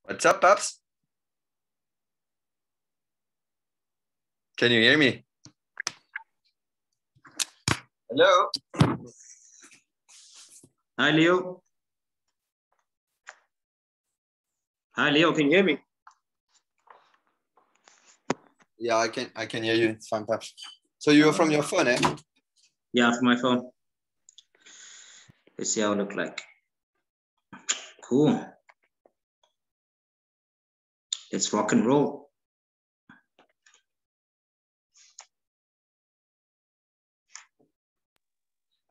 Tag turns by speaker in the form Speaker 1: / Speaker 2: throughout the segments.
Speaker 1: What's up, Paps? Can you hear me? Hello?
Speaker 2: Hi, Leo. Hi, Leo. Can you hear me?
Speaker 1: Yeah, I can hear you. It's fine, Paps. So you're from your phone, eh?
Speaker 2: Yeah, from my phone. Let's see how it look like. Cool. Let's rock and roll.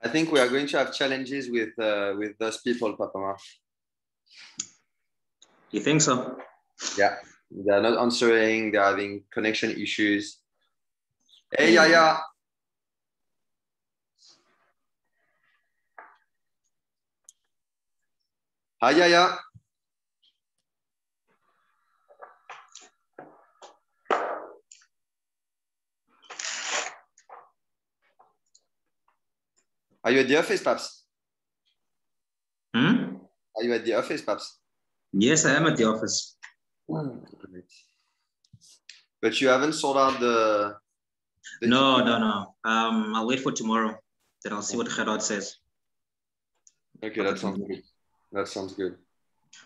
Speaker 1: I think we are going to have challenges with those people, Papa Ma.
Speaker 2: You think so?
Speaker 1: Yeah, they're not answering. They're having connection issues. Hey, Yaya. Hi, Yaya. Are you at the office, Paps?
Speaker 2: Hmm?
Speaker 1: Are you at the office, Paps?
Speaker 2: Yes, I am at the office.
Speaker 1: But you haven't sorted out the
Speaker 2: No. I'll wait for tomorrow. Then I'll see what Gerard says.
Speaker 1: Okay, that sounds good. That sounds good.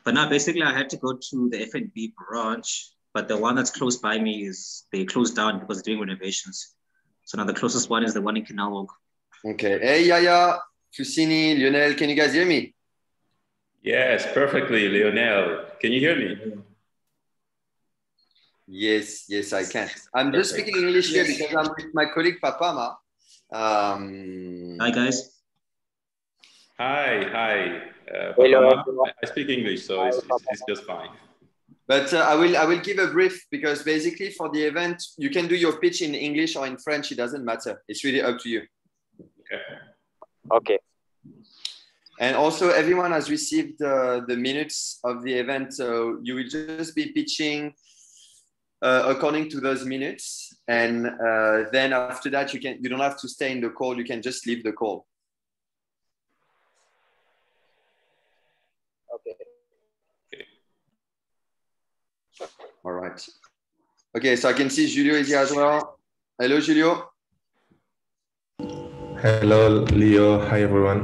Speaker 2: But now, basically, I had to go to the FNB branch, but the one that's close by me they closed down because they're doing renovations. So now the closest one is the one in Canal Walk.
Speaker 1: Okay. Hey, Yaya, Fusini, Lionel, can you guys hear me?
Speaker 3: Yes, perfectly, Lionel. Can you hear me?
Speaker 1: Yes, I can. I'm just speaking English here because I'm with my colleague Papa Ma.
Speaker 2: Hi, guys.
Speaker 3: Hi.
Speaker 4: Hello,
Speaker 3: I speak English, so it's just fine.
Speaker 1: But I will give a brief because basically for the event, you can do your pitch in English or in French. It doesn't matter. It's really up to you.
Speaker 4: Okay.
Speaker 1: And also everyone has received the minutes of the event. So you will just be pitching according to those minutes. And then after that, you don't have to stay in the call. You can just leave the call.
Speaker 4: Okay.
Speaker 1: All right. Okay, so I can see Julio is here as well. Hello, Julio.
Speaker 5: Hello, Leo. Hi, everyone.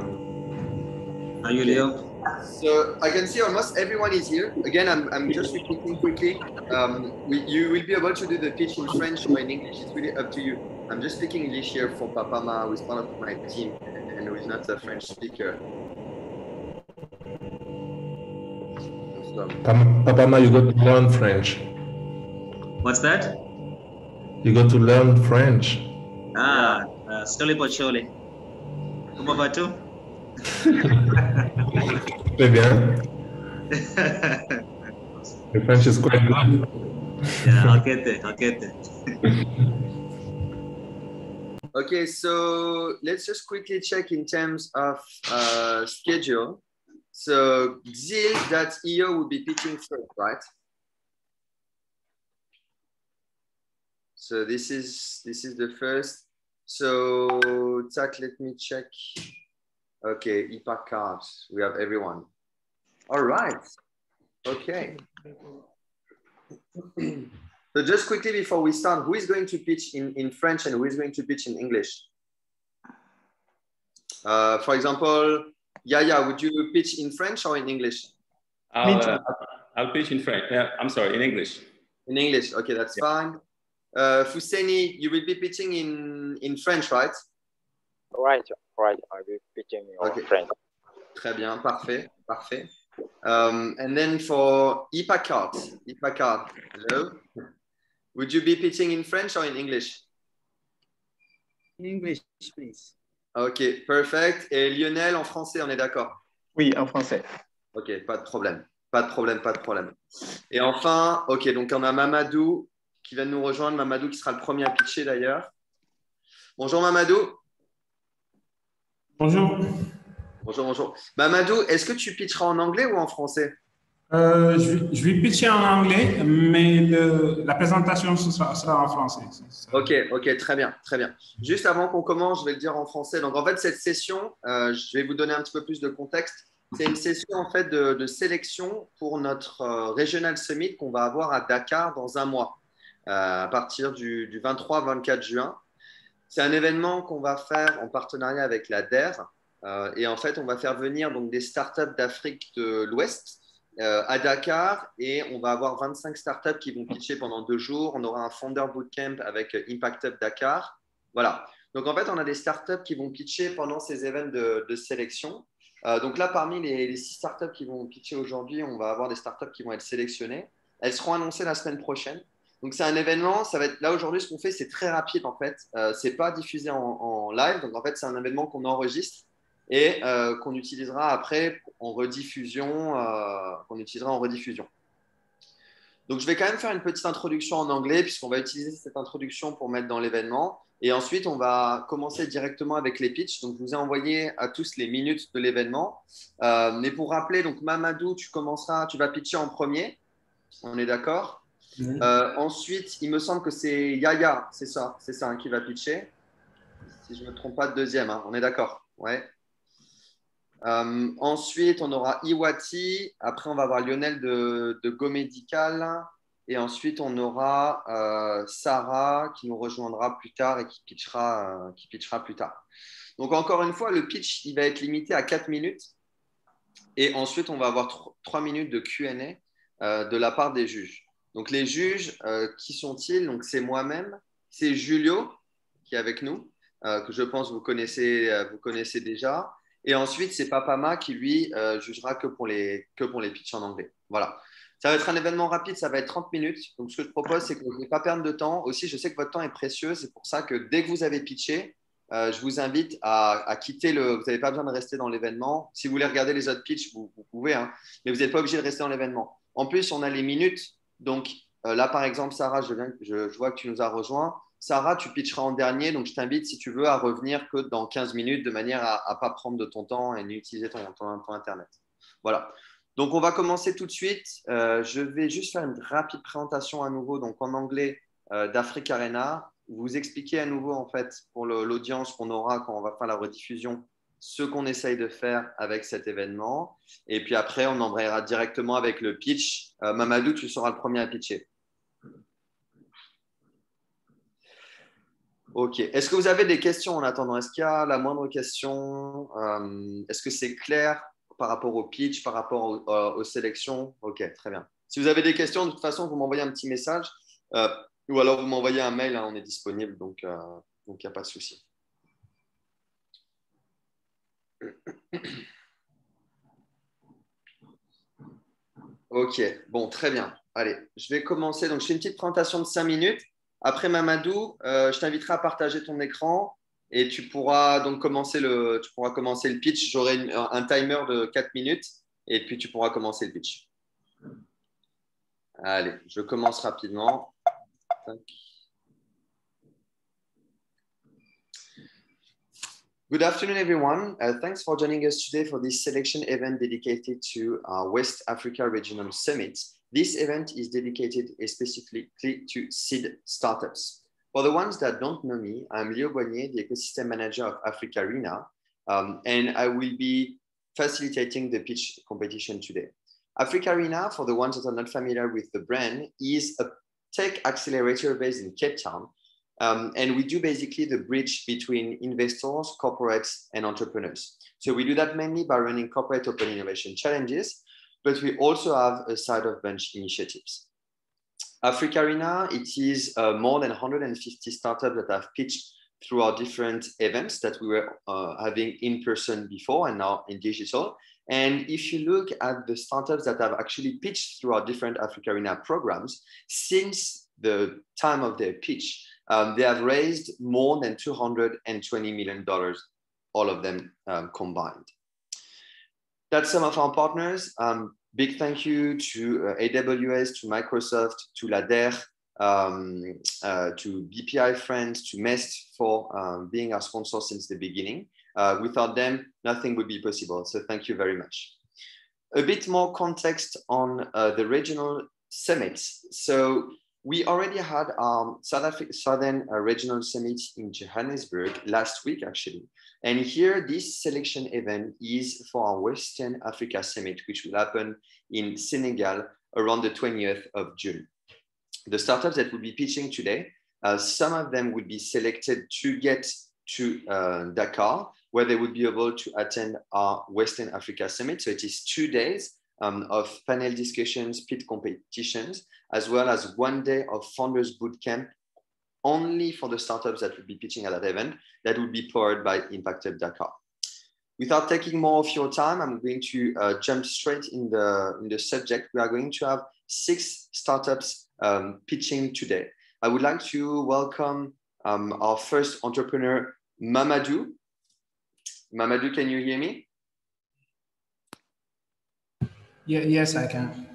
Speaker 2: How are you, Leo?
Speaker 1: So I can see almost everyone is here. Again, I'm just repeating quickly. You will be able to do the pitch in French or in English. It's really up to you. I'm just speaking English here for Papa Ma, who is part of my team and who is not a French speaker.
Speaker 5: Papa Ma, you got to learn French.
Speaker 2: What's that?
Speaker 5: You got to learn French.
Speaker 2: Slowly but surely. Comment vas-tu?
Speaker 5: Très bien. The French is quite good.
Speaker 2: Yeah, I'll get there.
Speaker 1: Okay, so let's just quickly check in terms of schedule. So Xil.io will be pitching first, right? So this is the first. So let me check. Okay, IPA cards. We have everyone. All right. Okay. So just quickly before we start, who is going to pitch in French and who is going to pitch in English? For example, Yaya, would you pitch in French or in English?
Speaker 3: I'll pitch in French. I'm sorry, in English.
Speaker 1: In English. Okay, that's fine. Fuseni, you will be pitching in French, right?
Speaker 4: Right. I'll be pitching in French.
Speaker 1: Très bien, parfait. And then for Ipacard, hello. Would you be pitching in French or in English?
Speaker 6: In English, please.
Speaker 1: Ok, perfect. Et Lionel, en français, on est d'accord?
Speaker 6: Oui, en français.
Speaker 1: Ok, pas de problème. Et enfin, ok, donc on a Mamadou qui vient de nous rejoindre. Mamadou qui sera le premier à pitcher d'ailleurs. Bonjour Mamadou.
Speaker 7: Bonjour.
Speaker 1: Mamadou, est-ce que tu pitcheras en anglais ou en français?
Speaker 7: Je vais pitcher en anglais, mais la présentation sera en français.
Speaker 1: Ok, très bien. Juste avant qu'on commence, je vais le dire en français. Donc, en fait, cette session, je vais vous donner un petit peu plus de contexte. c'est une session en fait de sélection pour notre Regional Summit qu'on va avoir à Dakar dans un mois, à partir du 23-24 juin. C'est un événement qu'on va faire en partenariat avec la DER. Et en fait, on va faire venir donc, des startups d'Afrique de l'Ouest à Dakar et on va avoir 25 startups qui vont pitcher pendant 2 jours. On aura un Founder Bootcamp avec Impact Up Dakar. Voilà. Donc, en fait, on a des startups qui vont pitcher pendant ces événements de sélection. Donc là, parmi les 6 startups qui vont pitcher aujourd'hui, on va avoir des startups qui vont être sélectionnées. Elles seront annoncées la semaine prochaine. Donc, c'est un événement. Ça va être, là, aujourd'hui, ce qu'on fait, c'est très rapide, en fait. Ce n'est pas diffusé en live. Donc, en fait, c'est un événement qu'on enregistre et qu'on utilisera après en rediffusion. Donc, je vais quand même faire une petite introduction en anglais puisqu'on va utiliser cette introduction pour mettre dans l'événement. Et ensuite, on va commencer directement avec les pitchs. Donc, je vous ai envoyé à tous les minutes de l'événement. Mais pour rappeler, donc Mamadou, tu vas pitcher en premier. On est d'accord? Ensuite, il me semble que c'est Yaya, c'est ça hein, qui va pitcher. Si je ne me trompe pas, de deuxième. Hein. On est d'accord? Ouais. Ensuite, on aura Iwati. Après, on va avoir Lionel de Go Medical. Et ensuite, on aura Sarah qui nous rejoindra plus tard et qui pitchera plus tard. Donc, encore une fois, le pitch, il va être limité à 4 minutes. Et ensuite, on va avoir 3 minutes de Q&A de la part des juges. Donc, les juges, qui sont-ils? Donc, c'est moi-même, c'est Julio qui est avec nous, que je pense vous connaissez déjà. Et ensuite, c'est Papama qui, lui, jugera que pour les pitchs en anglais. Voilà. Ça va être un événement rapide, ça va être 30 minutes. Donc, ce que je propose, c'est que vous ne pas perdre de temps. Aussi, je sais que votre temps est précieux. C'est pour ça que dès que vous avez pitché, je vous invite à quitter le… Vous n'avez pas besoin de rester dans l'événement. Si vous voulez regarder les autres pitchs, vous pouvez, hein, mais vous n'êtes pas obligé de rester dans l'événement. En plus, on a les minutes. Donc, là, par exemple, Sarah, je vois que tu nous as rejoint. Sarah, tu pitcheras en dernier. Donc, je t'invite, si tu veux, à revenir que dans 15 minutes de manière à ne pas prendre de ton temps et n'utiliser ton Internet. Voilà. Donc, on va commencer tout de suite. Je vais juste faire une rapide présentation à nouveau, donc en anglais, d'Africa Arena. Vous expliquer à nouveau, en fait, pour l'audience qu'on aura quand on va faire la rediffusion, ce qu'on essaye de faire avec cet événement. Et puis après, on embrayera directement avec le pitch. Mamadou, tu seras le premier à pitcher. OK. Est-ce que vous avez des questions en attendant? Est-ce qu'il y a la moindre question? Est-ce que c'est clair par rapport au pitch, par rapport aux sélections? OK, très bien. Si vous avez des questions, de toute façon, vous m'envoyez un petit message ou alors vous m'envoyez un mail, hein, on est disponible, donc il n'y a pas de souci. OK, bon, très bien. Allez, je vais commencer. Donc, je fais une petite présentation de 5 minutes. Après, Mamadou, je t'inviterai à partager ton écran et tu pourras donc commencer le pitch. J'aurai un timer de 4 minutes et puis tu pourras commencer le pitch. Allez, je commence rapidement. Good afternoon, everyone. Thanks for joining us today for this selection event dedicated to our West Africa Regional Summit. This event is dedicated specifically to seed startups. For the ones that don't know me, I'm Leo Boignet, the Ecosystem Manager of Africa Arena, and I will be facilitating the pitch competition today. Africa Arena, for the ones that are not familiar with the brand, is a tech accelerator based in Cape Town. And we do basically the bridge between investors, corporates, and entrepreneurs. So we do that mainly by running corporate open innovation challenges, but we also have a side of bench initiatives. Africa Arena, it is more than 150 startups that have pitched through our different events that we were having in person before and now in digital. And if you look at the startups that have actually pitched through our different Africa Arena programs, since the time of their pitch, they have raised more than $220 million, all of them combined. That's some of our partners. Big thank you to AWS, to Microsoft, to LADER, to BPI Friends, to MEST for being our sponsor since the beginning. Without them, nothing would be possible. So thank you very much. A bit more context on the regional summits. So We already had Southern Regional Summit in Johannesburg last week, actually. And here, this selection event is for our Western Africa Summit, which will happen in Senegal around the 20th of June. The startups that will be pitching today, some of them will be selected to get to Dakar, where they would be able to attend our Western Africa Summit. So it is 2 days of panel discussions, pitch competitions, as well as 1 day of Founders Bootcamp only for the startups that will be pitching at that event that will be powered by Impact Hub Dakar. Without taking more of your time, I'm going to jump straight in the subject. We are going to have 6 startups pitching today. I would like to welcome our first entrepreneur, Mamadou. Mamadou, can you hear me?
Speaker 7: Yeah, yes, I can.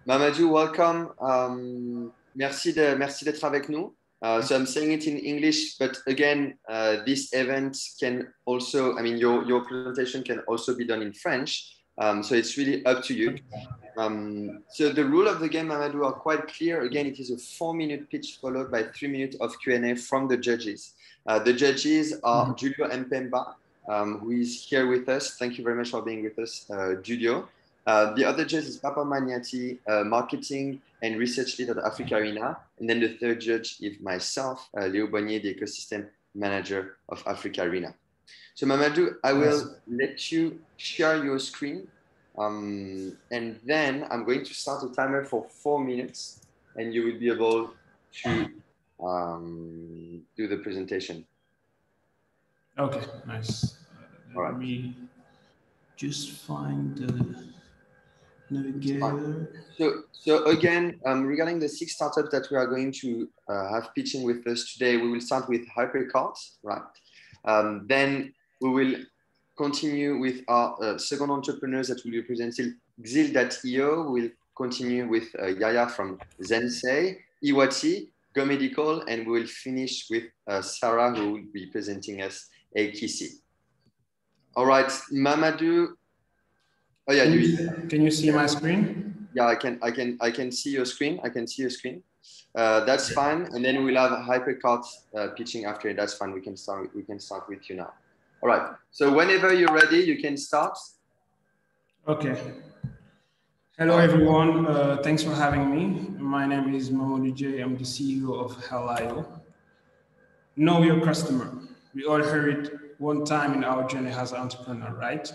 Speaker 1: Mamadou, welcome. Merci d'être avec nous. So I'm saying it in English, but again, this event can also, I mean, your presentation can also be done in French. So it's really up to you. So the rule of the game, Mamadou, are quite clear. Again, it is a 4-minute pitch followed by 3 minutes of Q&A from the judges. The judges are Julio Mpemba, who is here with us. Thank you very much for being with us, Julio. The other judge is Papa Maniati, marketing and research lead at Africa Arena. And then the third judge is myself, Léo Bonnier, the ecosystem manager of Africa Arena. So Mamadou, I will let you share your screen. And then I'm going to start a timer for 4 minutes and you will be able to do the presentation.
Speaker 7: Okay, nice.
Speaker 1: Let
Speaker 7: me just find the navigator.
Speaker 1: So again, regarding the 6 startups that we are going to have pitching with us today, we will start with Hypercart, right? Then we will continue with our second entrepreneurs that will be presented. Xil.io will continue with Yaya from Zensei, Iwati, Go Medical, and we will finish with Sarah, who will be presenting us Akisi. All right, Mamadou. Oh yeah,
Speaker 7: can you see my screen?
Speaker 1: Yeah, I can see your screen. I can see your screen. That's fine. And then we'll have Hypercart pitching after it. That's fine. We can start with you now. All right. So whenever you're ready, you can start.
Speaker 7: Okay. Hello, everyone. Thanks for having me. My name is Mamadou J. I'm the CEO of Hell.io. Know your customer. We all heard it one time in our journey as an entrepreneur, right?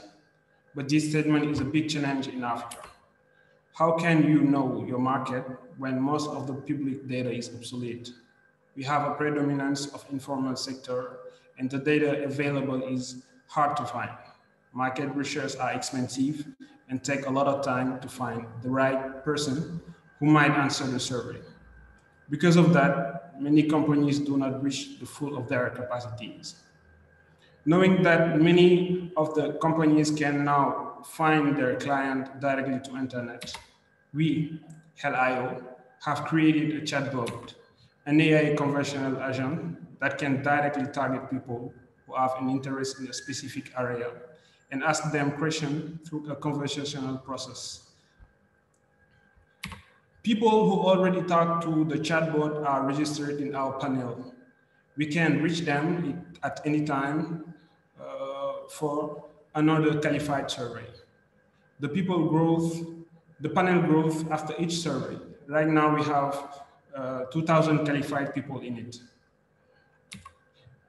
Speaker 7: But this statement is a big challenge in Africa. How can you know your market when most of the public data is obsolete? We have a predominance of informal sector and the data available is hard to find. Market research are expensive and take a lot of time to find the right person who might answer the survey. Because of that, many companies do not reach the full of their capacities. Knowing that many of the companies can now find their client directly to internet, we, Hell.io, have created a chatbot, an AI conversational agent that can directly target people who have an interest in a specific area and ask them questions through a conversational process. People who already talk to the chatbot are registered in our panel. We can reach them at any time for another qualified survey. The panel growth after each survey. Right now we have 2,000 qualified people in it.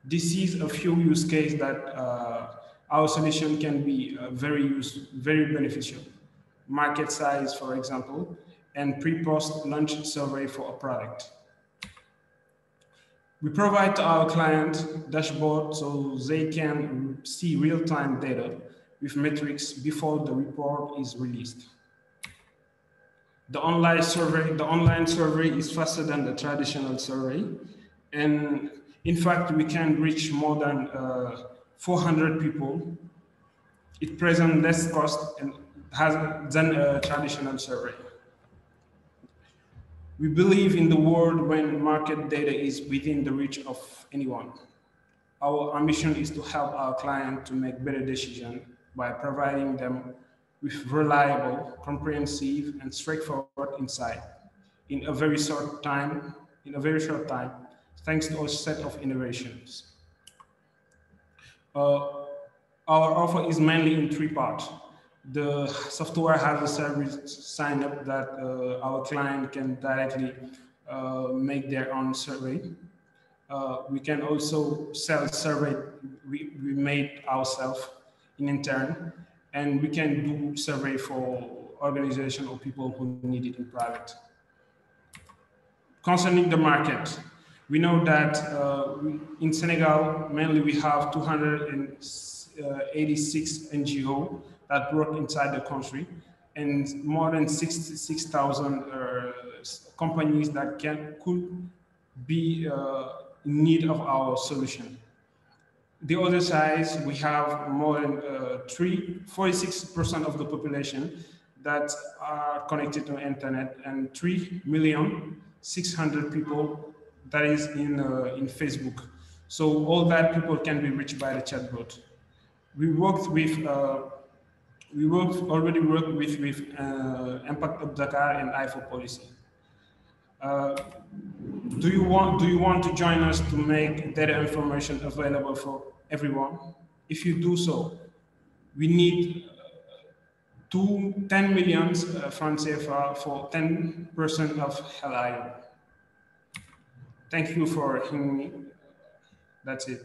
Speaker 7: This is a few use cases that our solution can be very beneficial. Market size, for example, and pre-post launch survey for a product. We provide to our client dashboard so they can see real-time data with metrics before the report is released. The online survey is faster than the traditional survey. And in fact, we can reach more than 400 people. It presents less cost than a traditional survey. We believe in the world when market data is within the reach of anyone. Our ambition is to help our client to make better decisions by providing them with reliable, comprehensive, and straightforward insight in a very short time, thanks to a set of innovations. Our offer is mainly in three parts. The software has a service sign up that our client can directly make their own survey. We can also sell survey we made ourselves in intern, and we can do survey for organization or people who need it in private. Concerning the market, we know that in Senegal, mainly we have 286 NGO that work inside the country, and more than 66,000 companies that could be in need of our solution. The other side, we have more than 46% of the population that are connected to the internet, and 3,600,000 people that is in Facebook. So all that people can be reached by the chatbot. We worked with already worked with Impact of Dakar and I4 Policy. Do you want to join us to make data information available for everyone? If you do so, we need 10 million francs CFA for 10% of Helayo. Thank you for hearing me. That's it.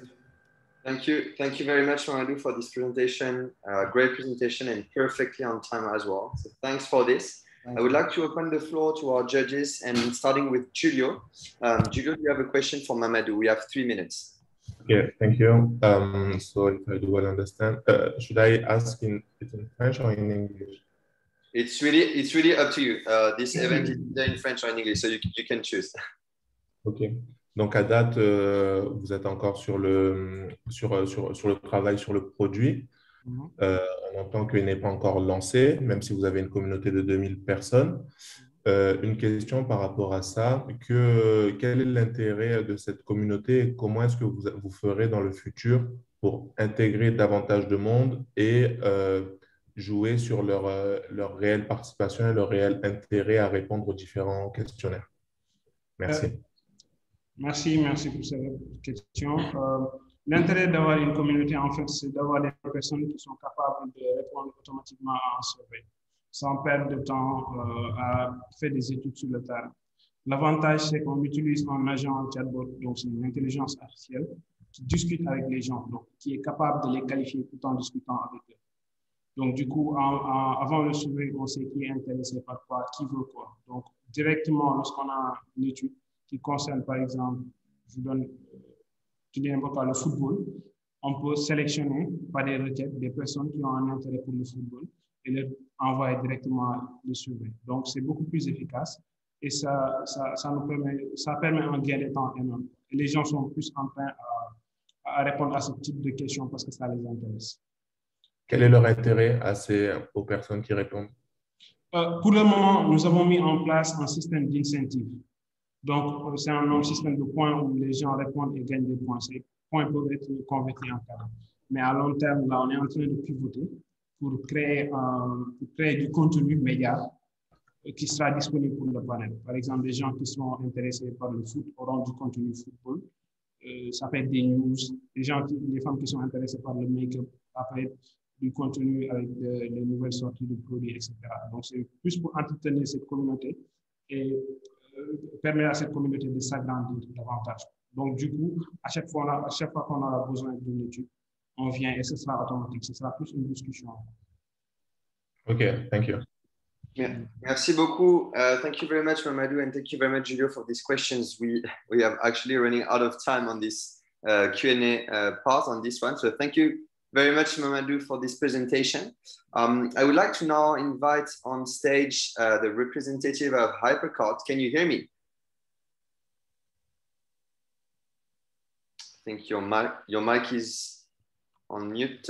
Speaker 1: Thank you very much, Mamadou, for this presentation. Great presentation and perfectly on time as well. So thanks for this. I would like to open the floor to our judges, and starting with Julio. Julio, you have a question for Mamadou. We have 3 minutes.
Speaker 5: Okay, thank you. So if I do well understand, should I ask in French or in English?
Speaker 1: It's really up to you. This event is either in French or in English, so you can choose.
Speaker 5: Ok. Donc à date, vous êtes encore sur le travail sur le produit. On entend qu'il n'est pas encore lancé, même si vous avez une communauté de 2000 personnes. Une question par rapport à ça, quel est l'intérêt de cette communauté et comment est-ce que vous ferez dans le futur pour intégrer davantage de monde et jouer sur leur réelle participation et leur réel intérêt à répondre aux différents questionnaires? Merci.
Speaker 7: Merci pour cette question. L'intérêt d'avoir une communauté, en fait, c'est d'avoir des personnes qui sont capables de répondre automatiquement à un survey, sans perdre de temps à faire des études sur le terrain. L'avantage, c'est qu'on utilise un agent chatbot, donc c'est une intelligence artificielle, qui discute avec les gens, donc qui est capable de les qualifier tout en discutant avec eux. Donc, du coup, avant le survey, on sait qui est intéressé par quoi, qui veut quoi. Donc, directement, lorsqu'on a une étude qui concerne, par exemple, je donne le football, on peut sélectionner par des requêtes des personnes qui ont un intérêt pour le football et leur envoyer directement le survey. Donc, c'est beaucoup plus efficace et ça permet un gain de temps énorme. Et les gens sont plus enclins à répondre à ce type de questions parce que ça les intéresse.
Speaker 5: Quel est leur intérêt aux personnes qui répondent?
Speaker 7: Pour le moment, nous avons mis en place un système d'incentive. Donc, c'est un système de points où les gens répondent et gagnent des points. Ces points peuvent être convertis en cadeaux. Mais à long terme, là, on est en train de pivoter pour créer du contenu média qui sera disponible pour le panel. Par exemple, des gens qui sont intéressés par le foot auront du contenu football. Ça peut être des news. Les femmes qui sont intéressées par le make-up, ça peut être du contenu avec les nouvelles sorties de produits, etc. Donc, c'est plus pour entretenir cette communauté et permettre à cette communauté de s'agrandir davantage. Donc, du coup, à chaque fois qu'on aura besoin d'une étude, on vient et ce sera automatique. Ce sera plus une discussion.
Speaker 5: OK, thank you.
Speaker 1: Yeah. Merci beaucoup. Thank you very much, Mamadou, and thank you very much, Julio, for these questions. We are actually running out of time on this Q&A part on this one. So thank you very much, Mamadou, for this presentation. I would like to now invite on stage the representative of Hypercard. Can you hear me? I think your mic is on mute.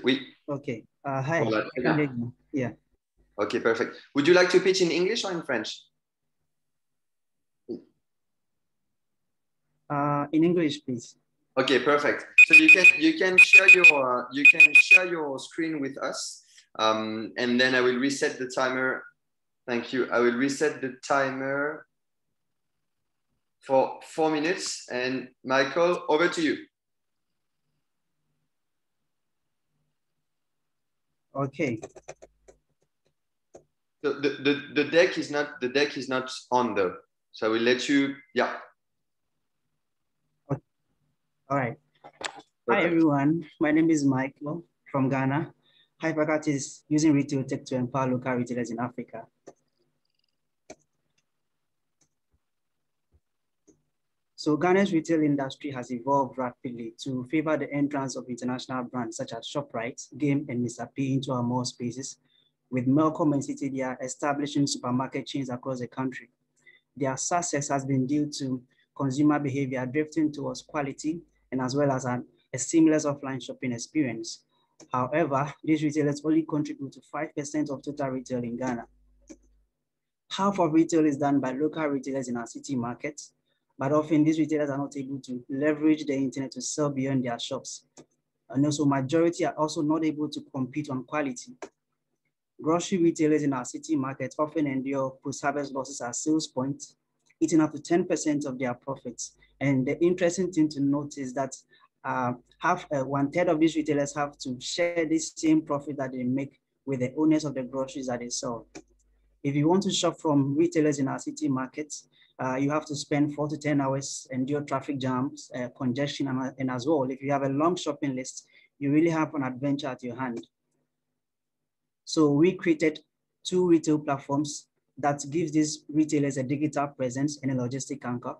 Speaker 1: Oui.
Speaker 6: Okay. Hi. Yeah.
Speaker 1: Okay, perfect. Would you like to pitch in English or in French?
Speaker 6: In English, please.
Speaker 1: Okay, perfect. So you can share your screen with us. And then I will reset the timer. Thank you. I will reset the timer for 4 minutes. And Michael, over to you.
Speaker 6: Okay.
Speaker 1: The deck is not on though. So I will let you, yeah.
Speaker 6: Okay. All right.
Speaker 1: Perfect.
Speaker 6: Hi everyone, my name is Michael from Ghana. Hypercart is using retail tech to empower local retailers in Africa. So Ghana's retail industry has evolved rapidly to favor the entrance of international brands such as ShopRite, Game, and Mr. P into our mall spaces. With Melcom and City, they are establishing supermarket chains across the country. Their success has been due to consumer behavior drifting towards quality and as well as a seamless offline shopping experience. However, these retailers only contribute to 5% of total retail in Ghana. Half of retail is done by local retailers in our city markets, but often these retailers are not able to leverage the internet to sell beyond their shops. And also majority are also not able to compete on quality. Grocery retailers in our city markets often endure post-harvest losses at sales points, eating up to 10% of their profits. And the interesting thing to note is that 1/3 of these retailers have to share this same profit that they make with the owners of the groceries that they sell. If you want to shop from retailers in our city markets, you have to spend 4 to 10 hours, endure traffic jams, congestion, and as well, if you have a long shopping list, you really have an adventure at your hand. So we created 2 retail platforms that gives these retailers a digital presence and a logistic anchor.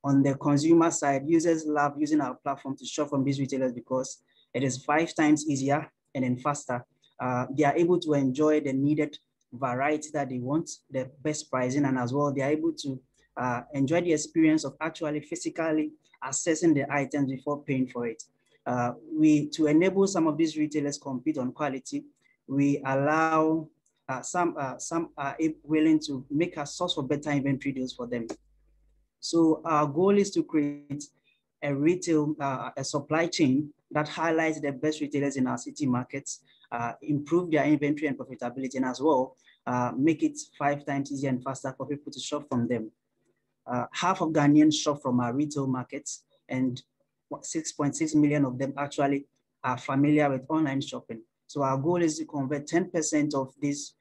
Speaker 6: On the consumer side, users love using our platform to shop from these retailers because it is 5 times easier and then faster. They are able to enjoy the needed variety that they want, the best pricing, and as well, they are able to enjoy the experience of actually physically accessing the items before paying for it. To enable some of these retailers compete on quality, we allow some are willing to make a source for better inventory deals for them. So our goal is to create a retail, a supply chain that highlights the best retailers in our city markets, improve their inventory and profitability, and as well, make it 5 times easier and faster for people to shop from them. Half of Ghanaians shop from our retail markets, and 6.6 million of them actually are familiar with online shopping. So our goal is to convert 10% of these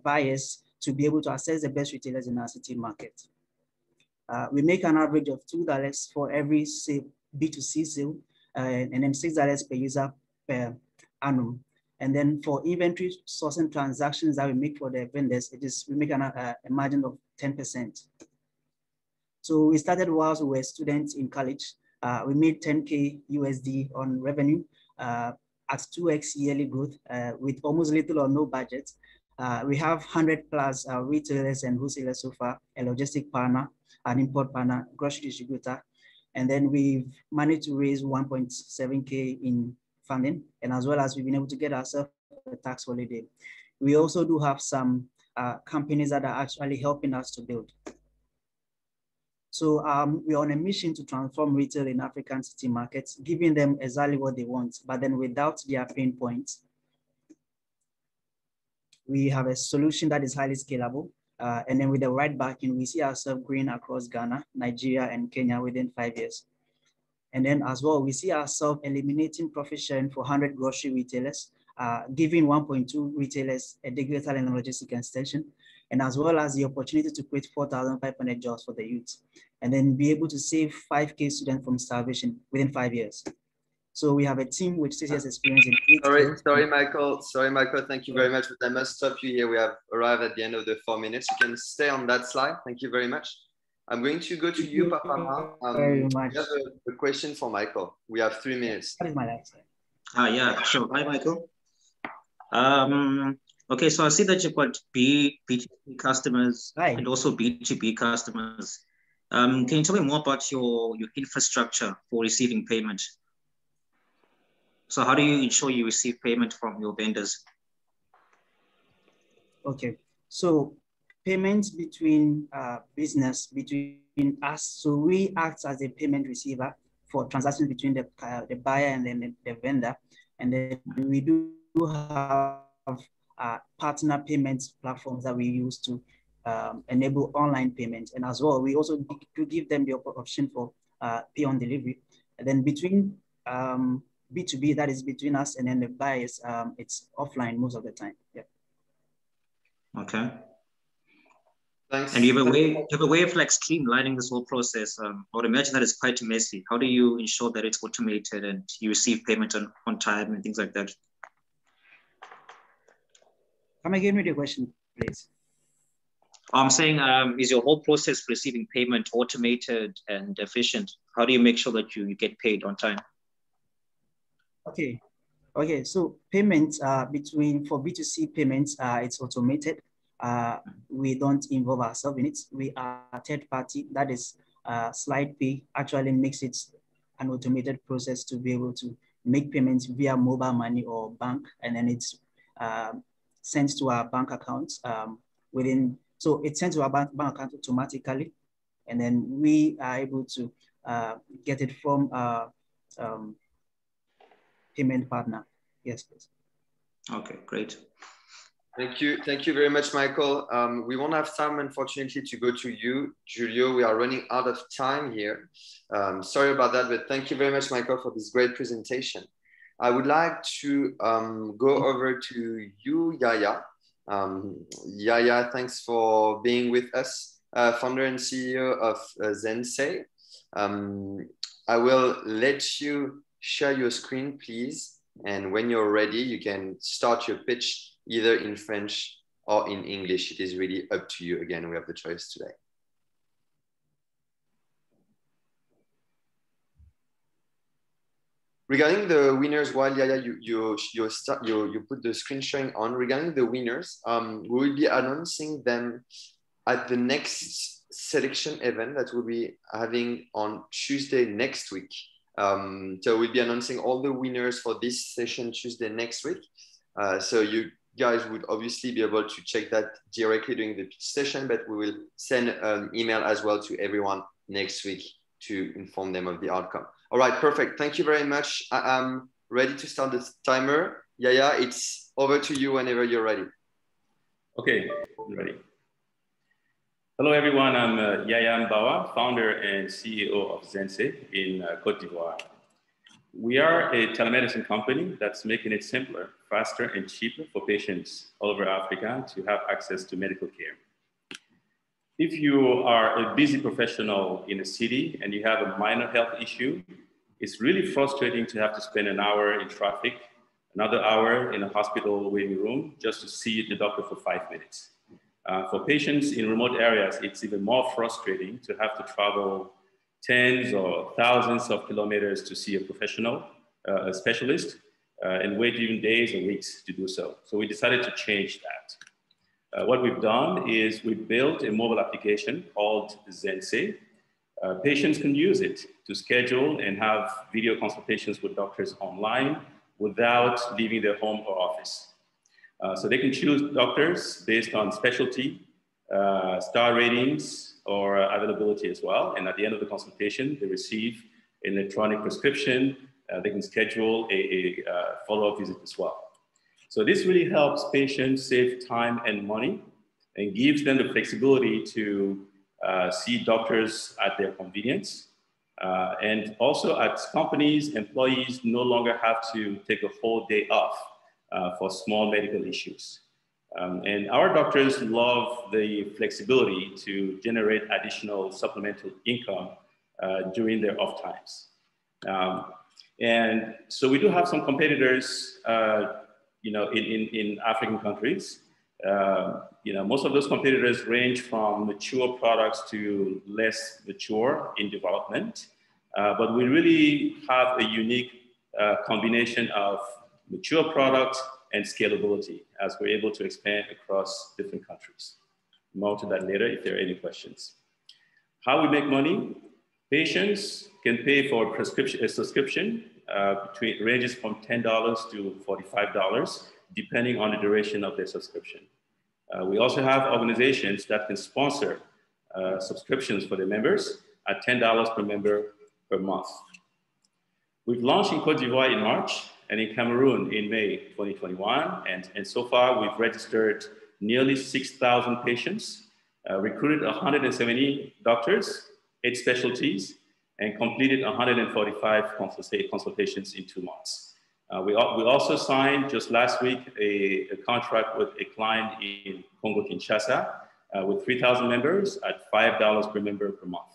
Speaker 6: buyers to be able to access the best retailers in our city market. We make an average of $2 for every B2C sale, and then $6 per user per annum. And then for inventory sourcing transactions that we make for the vendors, we make a margin of 10%. So we started whilst we were students in college. We made 10K USD on revenue at 2x yearly growth with almost little or no budget. We have 100 plus retailers and wholesalers so far, a logistic partner, an import partner, grocery distributor. And then we've managed to raise 1.7K in funding. And as well as we've been able to get ourselves a tax holiday. We also do have some companies that are actually helping us to build. So we're on a mission to transform retail in African city markets, giving them exactly what they want, but then without their pain points. We have a solution that is highly scalable. And then with the right backing, we see ourselves growing across Ghana, Nigeria, and Kenya within 5 years. And then as well, we see ourselves eliminating profit sharing for 100 grocery retailers, giving 1.2 retailers a digital and logistic extension, and as well as the opportunity to create 4,500 jobs for the youth, and then be able to save 5K students from starvation within 5 years. So we have a team with 6 years experience in
Speaker 1: Sorry, Michael. Thank you very much, but I must stop you here. We have arrived at the end of the 4 minutes. You can stay on that slide. Thank you very much. I'm going to go to you, Papa.
Speaker 6: Very much.
Speaker 1: We have a question for Michael. We have 3 minutes.
Speaker 6: That is my last slide.
Speaker 2: Yeah, sure. Hi, Michael. Okay, so I see that you've got B2B customers and also B2B customers. Can you tell me more about your infrastructure for receiving payment? So how do you ensure you receive payment from your vendors?
Speaker 6: Okay, so payments between business, between us. So we act as a payment receiver for transactions between the buyer and then the vendor. And then we do have partner payments platforms that we use to enable online payments. And as well, we also do give them the option for pay on delivery. And then between B2B, that is between us and then the buyers, it's offline most of the time. Yeah.
Speaker 2: Okay.
Speaker 1: Thanks.
Speaker 2: And you have a way of like streamlining this whole process. I would imagine that it's quite messy. How do you ensure that it's automated and you receive payment on time and things like that?
Speaker 6: Come again with your question, please.
Speaker 2: I'm saying, is your whole process for receiving payment automated and efficient? How do you make sure that you get paid on time?
Speaker 6: Okay. Okay, so payments for B2C payments, it's automated. We don't involve ourselves in it. We are a third party, that is SlidePay actually makes it an automated process to be able to make payments via mobile money or bank, and then it's sent to our bank accounts so it's sent to our bank account automatically, and then we are able to get it from our payment partner. Yes, please.
Speaker 2: Okay, great.
Speaker 1: Thank you very much, Michael. We won't have time, unfortunately, to go to you, Julio. We are running out of time here. Sorry about that, but thank you very much, Michael, for this great presentation. I would like to go over to you, Yaya. Yaya, thanks for being with us, founder and CEO of Zensei. I will let you share your screen, please. And when you're ready, you can start your pitch either in French or in English. It is really up to you. Again, we have the choice today. Regarding the winners, while Yaya, you put the screen sharing on. Regarding the winners, we will be announcing them at the next selection event that we'll be having on Tuesday next week. So we'll be announcing all the winners for this session Tuesday next week. So you guys would obviously be able to check that directly during the pitch session, but we will send an email as well to everyone next week to inform them of the outcome. All right, perfect. Thank you very much. I'm ready to start the timer. Yaya, it's over to you whenever you're ready.
Speaker 3: Okay, I'm ready. Hello, everyone. I'm Yaya Mbawa, founder and CEO of Zensei in Côte d'Ivoire. We are a telemedicine company that's making it simpler, faster, and cheaper for patients all over Africa to have access to medical care. If you are a busy professional in a city and you have a minor health issue, it's really frustrating to have to spend an hour in traffic, another hour in a hospital waiting room just to see the doctor for 5 minutes. For patients in remote areas, it's even more frustrating to have to travel tens or thousands of kilometers to see a professional, a specialist, and wait even days or weeks to do so. So we decided to change that. What we've done is we built a mobile application called Zensei. Patients can use it to schedule and have video consultations with doctors online without leaving their home or office. So they can choose doctors based on specialty, star ratings, or availability as well. And at the end of the consultation, they receive an electronic prescription. They can schedule a follow-up visit as well. So this really helps patients save time and money and gives them the flexibility to see doctors at their convenience. And also at companies, employees no longer have to take a whole day off for small medical issues. And our doctors love the flexibility to generate additional supplemental income during their off times. And so we do have some competitors, in African countries. Most of those competitors range from mature products to less mature in development. But we really have a unique combination of mature products and scalability as we're able to expand across different countries. More to that later if there are any questions. How we make money? Patients can pay for a subscription ranges from $10 to $45, depending on the duration of their subscription. We also have organizations that can sponsor subscriptions for their members at $10 per member per month. We've launched in Côte d'Ivoire in March, and in Cameroon in May 2021. And so far, we've registered nearly 6,000 patients, recruited 170 doctors, 8 specialties, and completed 145 consultations in 2 months. We also signed just last week a contract with a client in Congo-Kinshasa with 3,000 members at $5 per member per month.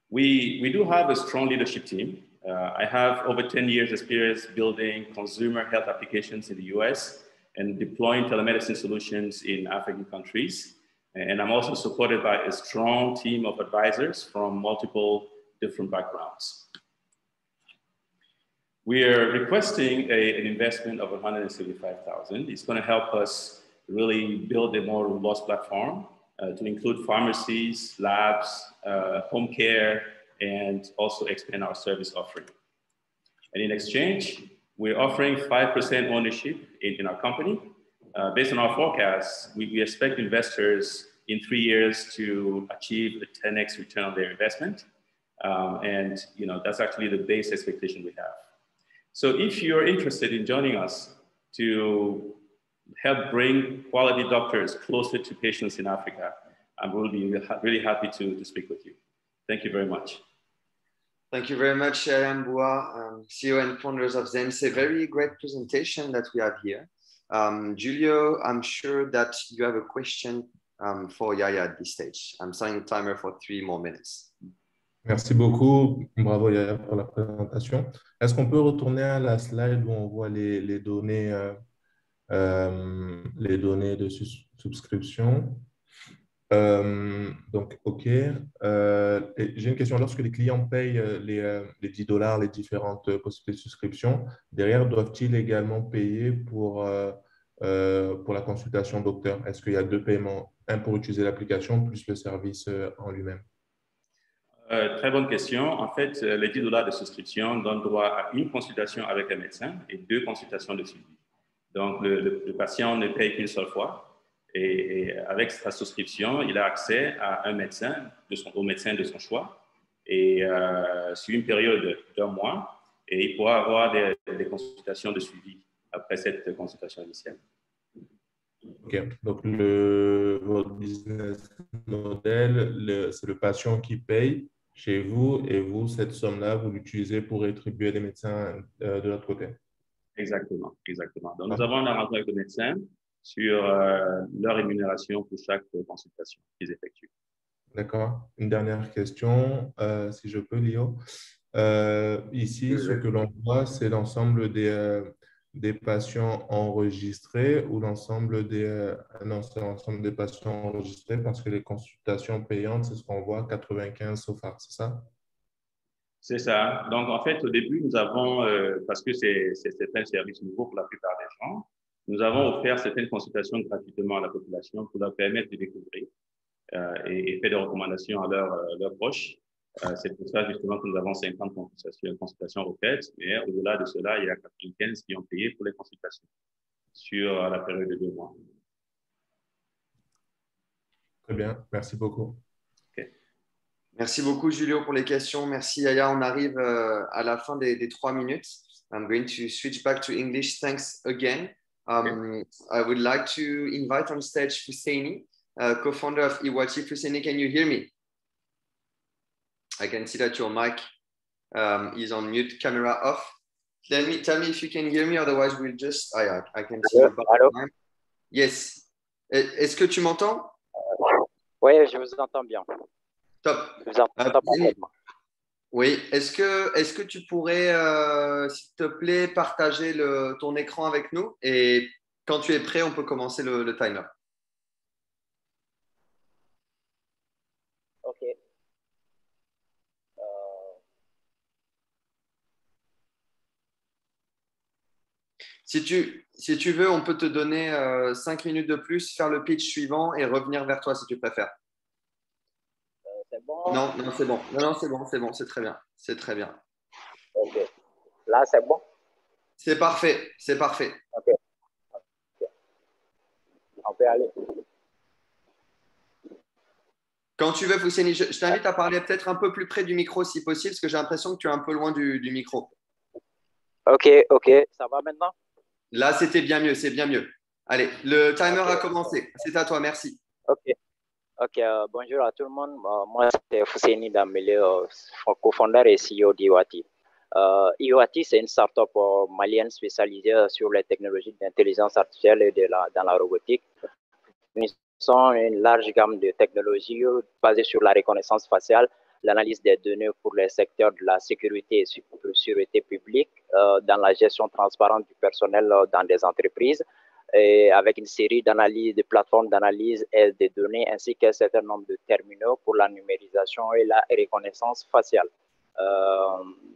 Speaker 3: We do have a strong leadership team. I have over 10 years experience building consumer health applications in the US and deploying telemedicine solutions in African countries. And I'm also supported by a strong team of advisors from multiple different backgrounds. We are requesting an investment of $175,000. It's going to help us really build a more robust platform to include pharmacies, labs, home care, and also expand our service offering. And in exchange, we're offering 5% ownership in our company. Based on our forecasts, we expect investors in 3 years to achieve a 10x return on their investment. And that's actually the base expectation we have. So if you're interested in joining us to help bring quality doctors closer to patients in Africa, I'm really happy to speak with you. Thank you very much.
Speaker 1: Thank you very much, Yaya Mboua, CEO and founders of Zensei. Very great presentation that we have here. Julio, I'm sure that you have a question for Yaya at this stage. I'm setting the timer for 3 more minutes.
Speaker 5: Merci beaucoup. Bravo Yaya pour la présentation. Est-ce qu'on peut retourner à la slide où on voit les données de souscription? Donc, OK. J'ai une question. Lorsque les clients payent les $10, les différentes possibilités de souscription, derrière, doivent-ils également payer pour la consultation docteur? Est-ce qu'il y a 2 paiements, un pour utiliser l'application plus le service en lui-même?
Speaker 3: Très bonne question. En fait, les $10 de souscription donnent droit à une consultation avec un médecin et 2 consultations de suivi. Donc, le patient ne paye qu'une seule fois. Et avec sa souscription, il a accès à un médecin, au médecin de son choix, et sur une période d'1 mois, et il pourra avoir des consultations de suivi après cette consultation initiale.
Speaker 5: OK. Donc, votre business model, c'est le patient qui paye chez vous, et vous, cette somme-là, vous l'utilisez pour rétribuer les médecins de l'autre côté.
Speaker 3: Exactement, exactement. Donc, nous avons un arrangement avec le médecin sur leur rémunération pour chaque consultation qu'ils effectuent.
Speaker 5: D'accord. Une dernière question, si je peux, Lio. Ici, ce que l'on voit, c'est l'ensemble des patients enregistrés ou l'ensemble non, c'est l'ensemble des patients enregistrés parce que les consultations payantes, c'est ce qu'on voit, 95 so far, c'est ça?
Speaker 3: C'est ça. Donc, en fait, au début, nous avons, parce que c'est un service nouveau pour la plupart des gens, nous avons offert certaines consultations gratuitement à la population pour leur permettre de découvrir et faire des recommandations à leurs proches. C'est pour ça, justement, que nous avons 50 consultations refaites. Mais au-delà de cela, il y a 95 qui ont payé pour les consultations sur la période de 2 mois.
Speaker 5: Très bien. Merci beaucoup.
Speaker 3: Okay.
Speaker 1: Merci beaucoup, Julio, pour les questions. Merci, Yaya. On arrive à la fin des 3 minutes. I'm going to switch back to English. Thanks again. I would like to invite on stage Fuseni, co-founder of Iwachi. Fuseni, can you hear me? I can see that your mic is on mute, camera off. Tell me if you can hear me, otherwise we'll just... I can see your button. Yes. Est-ce que tu m'entends?
Speaker 4: Oui, je vous entends bien.
Speaker 1: Top.
Speaker 4: Je vous entends parfaitement.
Speaker 1: Oui, est-ce que tu pourrais, s'il te plaît, partager ton écran avec nous? Et quand tu es prêt, on peut commencer le timer.
Speaker 4: OK.
Speaker 1: Si tu veux, on peut te donner 5 minutes de plus, faire le pitch suivant et revenir vers toi si tu préfères.
Speaker 4: C'est bon?
Speaker 1: Non, c'est bon. Non, c'est bon, c'est très bien. C'est très bien.
Speaker 4: OK. Là, c'est bon?
Speaker 1: C'est parfait, c'est parfait.
Speaker 4: OK. On peut aller.
Speaker 1: Quand tu veux, Fuseni, je t'invite à parler peut-être un peu plus près du micro si possible, parce que j'ai l'impression que tu es un peu loin du micro.
Speaker 4: Ok, ok, ça va maintenant?
Speaker 1: Là, c'était bien mieux, c'est bien mieux. Allez, le timer a
Speaker 4: Ok,
Speaker 1: commencé. C'est à toi, merci.
Speaker 4: ok, ok. Bonjour à tout le monde. Moi, c'est Fousseini Dambélé, co-founder et CEO d'Iwati. Iwati, c'est une startup malienne spécialisée sur les technologies d'intelligence artificielle et dans la robotique. Nous avons une large gamme de technologies basées sur la reconnaissance faciale, l'analyse des données pour les secteurs de la sécurité et sécurité publique, dans la gestion transparente du personnel dans des entreprises, et avec une série d'analyses, de plateformes d'analyse et de données, ainsi qu'un certain nombre de terminaux pour la numérisation et la reconnaissance faciale.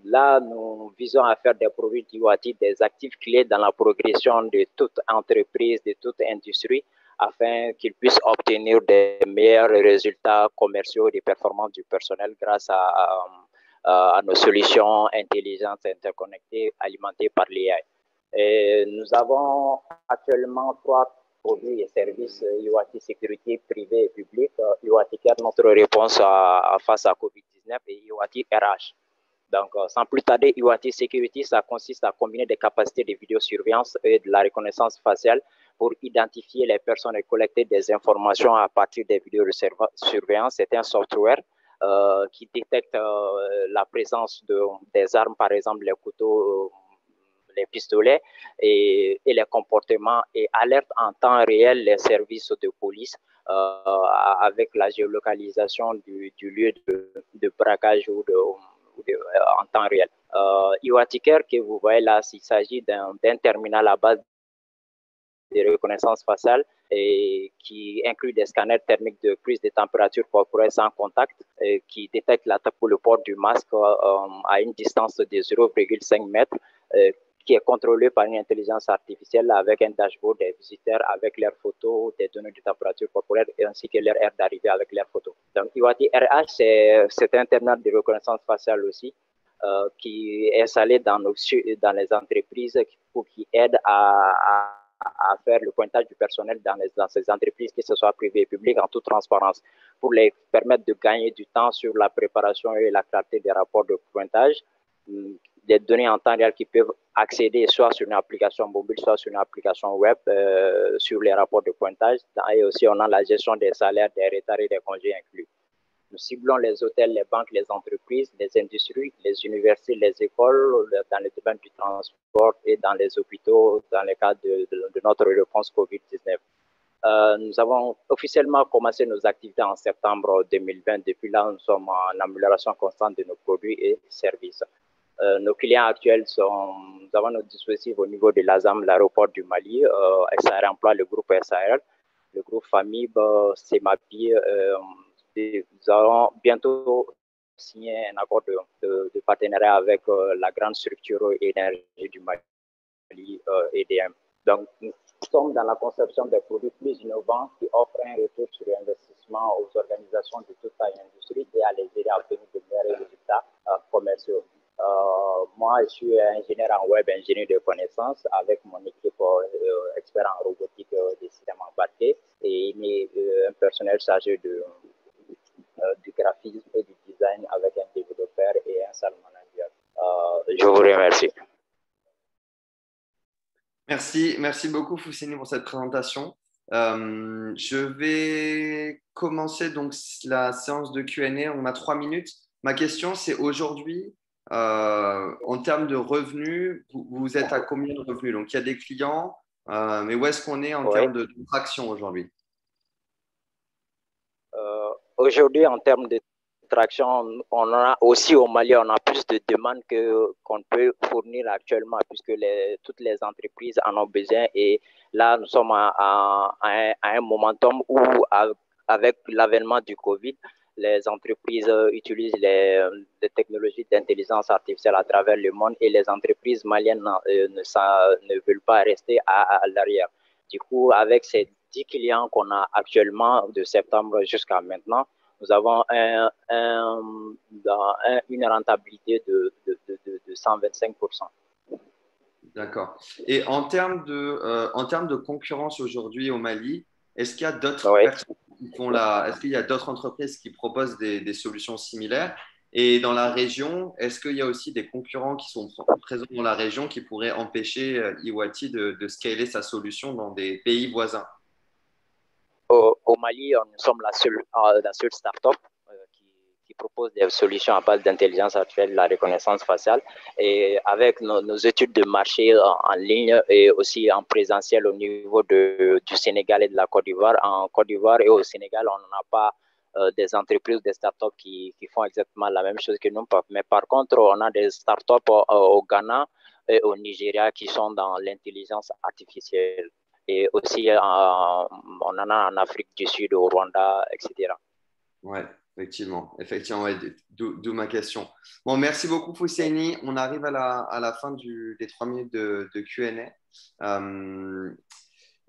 Speaker 4: Là, nous visons à faire des produits d'IoT des actifs clés dans la progression de toute entreprise, de toute industrie, afin qu'ils puissent obtenir des meilleurs résultats commerciaux et des performances du personnel grâce à nos solutions intelligentes interconnectées alimentées par l'IA. Nous avons actuellement 3 produits et services IoT sécurité privée et publique. IoT Care, notre réponse face à COVID-19, et IoT RH. Donc, sans plus tarder, IoT Security, ça consiste à combiner des capacités de vidéosurveillance et de la reconnaissance faciale pour identifier les personnes et collecter des informations à partir des vidéos de surveillance. C'est un software qui détecte la présence des armes, par exemple les couteaux, les pistolets et les comportements, et alerte en temps réel les services de police avec la géolocalisation du lieu de braquage ou en temps réel. IoT Care que vous voyez là, il s'agit d'un terminal à base de reconnaissance faciale et qui inclut des scanners thermiques de prise de température corporelle sans contact qui détectent l'attaque pour le port du masque à une distance de 0,5 mètres qui est contrôlé par une intelligence artificielle avec un dashboard des visiteurs avec leurs photos, des données de température corporelle ainsi que leur heure d'arrivée avec leurs photos. Donc, IoT RH, c'est un terminal de reconnaissance faciale aussi qui est installé dans les entreprises qui aide à faire le pointage du personnel dans ces entreprises, que ce soit privées et publiques, en toute transparence, pour les permettre de gagner du temps sur la préparation et la clarté des rapports de pointage, des données en temps réel qui peuvent accéder soit sur une application mobile, soit sur une application web, sur les rapports de pointage. Et aussi, on a la gestion des salaires, des retards et des congés inclus. Nous ciblons les hôtels, les banques, les entreprises, les industries, les universités, les écoles, dans les domaines du transport et dans les hôpitaux, dans le cadre de notre réponse COVID-19. Nous avons officiellement commencé nos activités en septembre 2020. Depuis là, nous sommes en amélioration constante de nos produits et services. Nos clients actuels nous avons notre dispositif au niveau de l'ASAM, l'aéroport du Mali, SAR Emploi, le groupe SAR, le groupe Famib, CEMAPI. Nous allons bientôt signer un accord de partenariat avec la grande structure énergie du Mali, EDM. Donc, nous sommes dans la conception des produits plus innovants qui offrent un retour sur investissement aux organisations de toute taille industrie et à les aider à obtenir de meilleurs résultats commerciaux. Moi, je suis ingénieur en web, ingénieur de connaissances avec mon équipe expert en robotique des systèmes embarqués et un personnel chargé du graphisme et du design avec un développeur et un sales manager. Je vous remercie.
Speaker 1: Merci beaucoup Fousseini pour cette présentation. Je vais commencer donc la séance de Q&A. On a 3 minutes. Ma question, c'est aujourd'hui, en termes de revenus, vous êtes à combien de revenus? Donc, il y a des clients, mais où est-ce qu'on est en termes de traction aujourd'hui?
Speaker 4: Aujourd'hui, en termes de traction, on a aussi au Mali, on a plus de demandes qu'on peut fournir actuellement, puisque toutes les entreprises en ont besoin. Et là, nous sommes à un momentum où, avec l'avènement du Covid, les entreprises utilisent les technologies d'intelligence artificielle à travers le monde et les entreprises maliennes ne veulent pas rester à l'arrière. Du coup, avec ces 10 clients qu'on a actuellement de septembre jusqu'à maintenant, nous avons une rentabilité de 125%.
Speaker 1: D'accord. Et en termes de concurrence aujourd'hui au Mali, est-ce qu'il y a d'autres personnes qui font est-ce qu'il y a d'autres entreprises qui proposent des solutions similaires? Et dans la région, est-ce qu'il y a aussi des concurrents qui sont présents dans la région qui pourraient empêcher Iwati de scaler sa solution dans des pays voisins?
Speaker 4: Au Mali, nous sommes la seule start-up qui propose des solutions à base d'intelligence artificielle, la reconnaissance faciale. Et avec nos études de marché en ligne et aussi en présentiel au niveau du Sénégal et de la Côte d'Ivoire. En Côte d'Ivoire et au Sénégal, on n'a pas des entreprises, des startups qui font exactement la même chose que nous. Mais par contre, on a des startups au Ghana et au Nigeria qui sont dans l'intelligence artificielle. Et aussi, on en a en Afrique du Sud, au Rwanda, etc.
Speaker 1: Ouais, effectivement, ouais, d'où ma question. Bon, merci beaucoup, Fousseini. On arrive à la fin des 3 minutes de Q&A.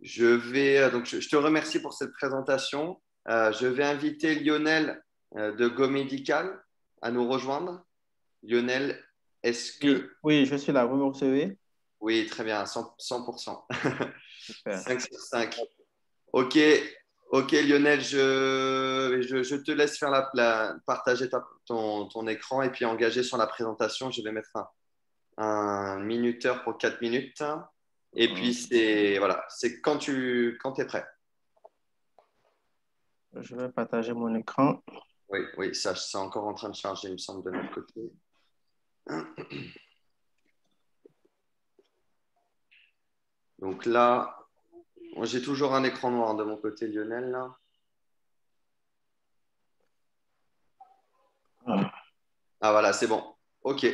Speaker 1: Je te remercie pour cette présentation. Je vais inviter Lionel de Go Medical à nous rejoindre. Lionel, est-ce que…
Speaker 8: Oui, je suis là. Vous me recevez?
Speaker 1: Oui, très bien, 100%.
Speaker 8: Super.
Speaker 1: 5 sur 5. Ok, Lionel, je te laisse faire partager ton écran et puis engager sur la présentation. Je vais mettre un minuteur pour 4 minutes. Et puis, c'est quand tu es prêt.
Speaker 8: Je vais partager mon écran.
Speaker 1: Oui, ça, c'est encore en train de charger, il me semble, de notre côté. Donc là, j'ai toujours un écran noir de mon côté, Lionel. Là. Ah voilà, c'est bon. OK.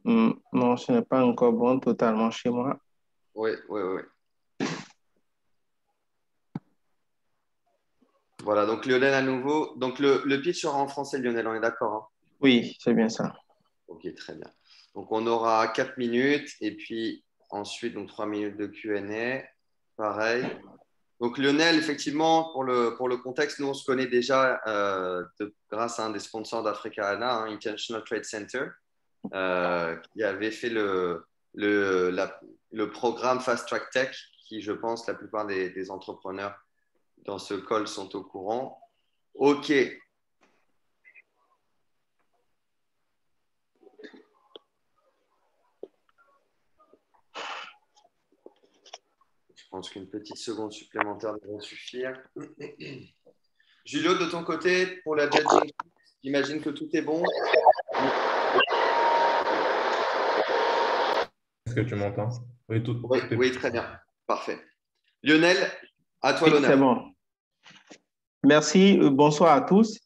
Speaker 8: Non, ce n'est pas encore bon totalement chez moi.
Speaker 1: Oui. Voilà, donc Lionel à nouveau. Donc le pitch sera en français, Lionel, on est d'accord, hein?
Speaker 8: Oui, c'est bien ça.
Speaker 1: OK, très bien. Donc on aura 4 minutes et puis ensuite donc 3 minutes de Q&A. Pareil. Donc Lionel, effectivement, pour le contexte, nous on se connaît déjà grâce à un des sponsors d'Africa ANA, International Trade Center, qui avait fait le programme Fast Track Tech, qui je pense la plupart des entrepreneurs dans ce call sont au courant. OK. Je pense qu'une petite seconde supplémentaire devrait suffire. Julio, de ton côté, pour la judging, j'imagine que tout est bon.
Speaker 5: Est-ce que tu m'entends? Oui,
Speaker 1: oui, très bien. Parfait. Lionel, à toi l'honneur.
Speaker 8: C'est bon. Merci. Bonsoir à tous.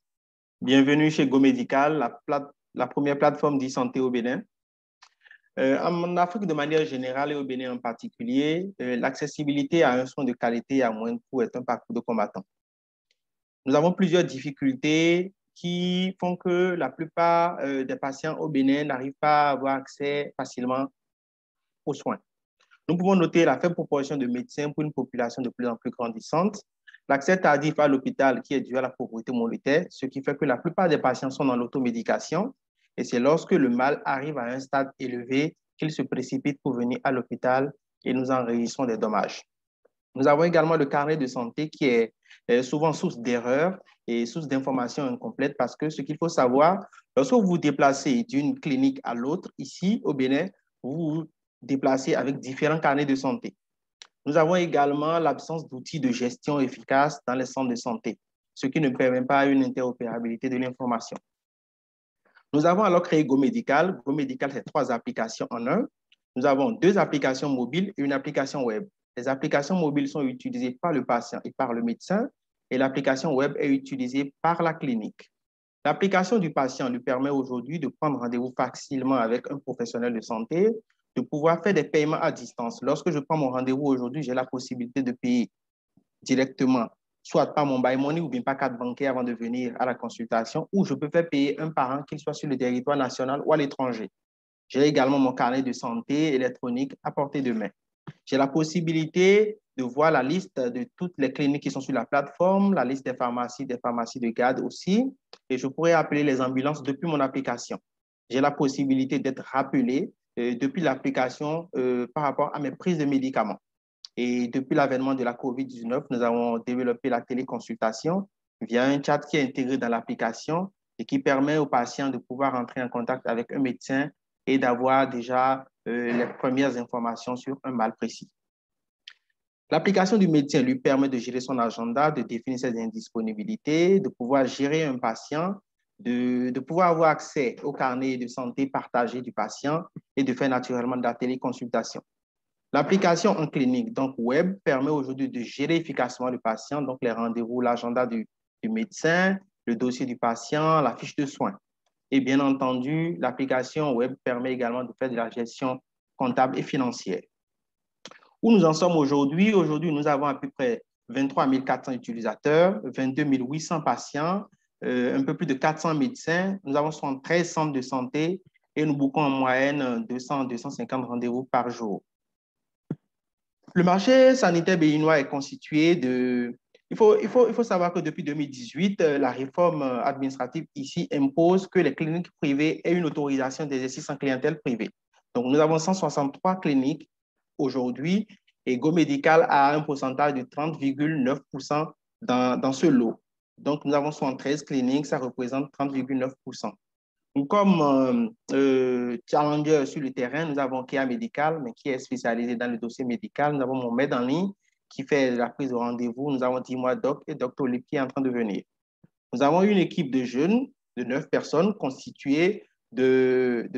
Speaker 8: Bienvenue chez Go Medical, la première plateforme d'e-santé au Bénin. En Afrique de manière générale et au Bénin en particulier, l'accessibilité à un soin de qualité et à moindre coût est un parcours de combattant. Nous avons plusieurs difficultés qui font que la plupart des patients au Bénin n'arrivent pas à avoir accès facilement aux soins. Nous pouvons noter la faible proportion de médecins pour une population de plus en plus grandissante, l'accès tardif à l'hôpital qui est dû à la pauvreté monétaire, ce qui fait que la plupart des patients sont dans l'automédication et c'est lorsque le mal arrive à un stade élevé qu'ils se précipitent pour venir à l'hôpital et nous enregistrons des dommages. Nous avons également le carnet de santé qui est souvent source d'erreurs et source d'informations incomplètes parce que ce qu'il faut savoir, lorsque vous vous déplacez d'une clinique à l'autre, ici au Bénin, vous vous déplacés avec différents carnets de santé. Nous avons également l'absence d'outils de gestion efficaces dans les centres de santé, ce qui ne permet pas une interopérabilité de l'information. Nous avons alors créé Go Medical. Go Medical, c'est 3 applications en un. Nous avons 2 applications mobiles et une application web. Les applications mobiles sont utilisées par le patient et par le médecin et l'application web est utilisée par la clinique. L'application du patient lui permet aujourd'hui de prendre rendez-vous facilement avec un professionnel de santé, de pouvoir faire des paiements à distance. Lorsque je prends mon rendez-vous aujourd'hui, j'ai la possibilité de payer directement, soit par mon buy money ou bien par carte bancaire avant de venir à la consultation, ou je peux faire payer un parent, qu'il soit sur le territoire national ou à l'étranger. J'ai également mon carnet de santé électronique à portée de main. J'ai la possibilité de voir la liste de toutes les cliniques qui sont sur la plateforme, la liste des pharmacies de garde aussi, et je pourrais appeler les ambulances depuis mon application. J'ai la possibilité d'être rappelé depuis l'application par rapport à mes prises de médicaments. Et depuis l'avènement de la COVID-19, nous avons développé la téléconsultation via un chat qui est intégré dans l'application et qui permet aux patients de pouvoir entrer en contact avec un médecin et d'avoir déjà les premières informations sur un mal précis. L'application du médecin lui permet de gérer son agenda, de définir ses indisponibilités, de pouvoir gérer un patient, de pouvoir avoir accès au carnet de santé partagé du patient et de faire naturellement de la téléconsultation. L'application en clinique, donc web, permet aujourd'hui de gérer efficacement le patient, donc les rendez-vous, l'agenda du médecin, le dossier du patient, la fiche de soins. Et bien entendu, l'application web permet également de faire de la gestion comptable et financière. Où nous en sommes aujourd'hui? Aujourd'hui, nous avons à peu près 23 400 utilisateurs, 22 800 patients, un peu plus de 400 médecins. Nous avons 73 centres de santé et nous bouquons en moyenne 200-250 rendez-vous par jour. Le marché sanitaire béninois est constitué de... Il faut savoir que depuis 2018, la réforme administrative ici impose que les cliniques privées aient une autorisation d'exercice en clientèle privée. Donc, nous avons 163 cliniques aujourd'hui et GoMedical a un pourcentage de 30,9% dans ce lot. Donc, nous avons 73 cliniques, ça représente 30,9%. Comme challenger sur le terrain, nous avons Kia Medical, mais qui est spécialisé dans le dossier médical. Nous avons Mohamed en ligne qui fait la prise de rendez-vous. Nous avons Dis-moi Doc et Dr. Olip qui est en train de venir. Nous avons une équipe de jeunes de 9 personnes constituée de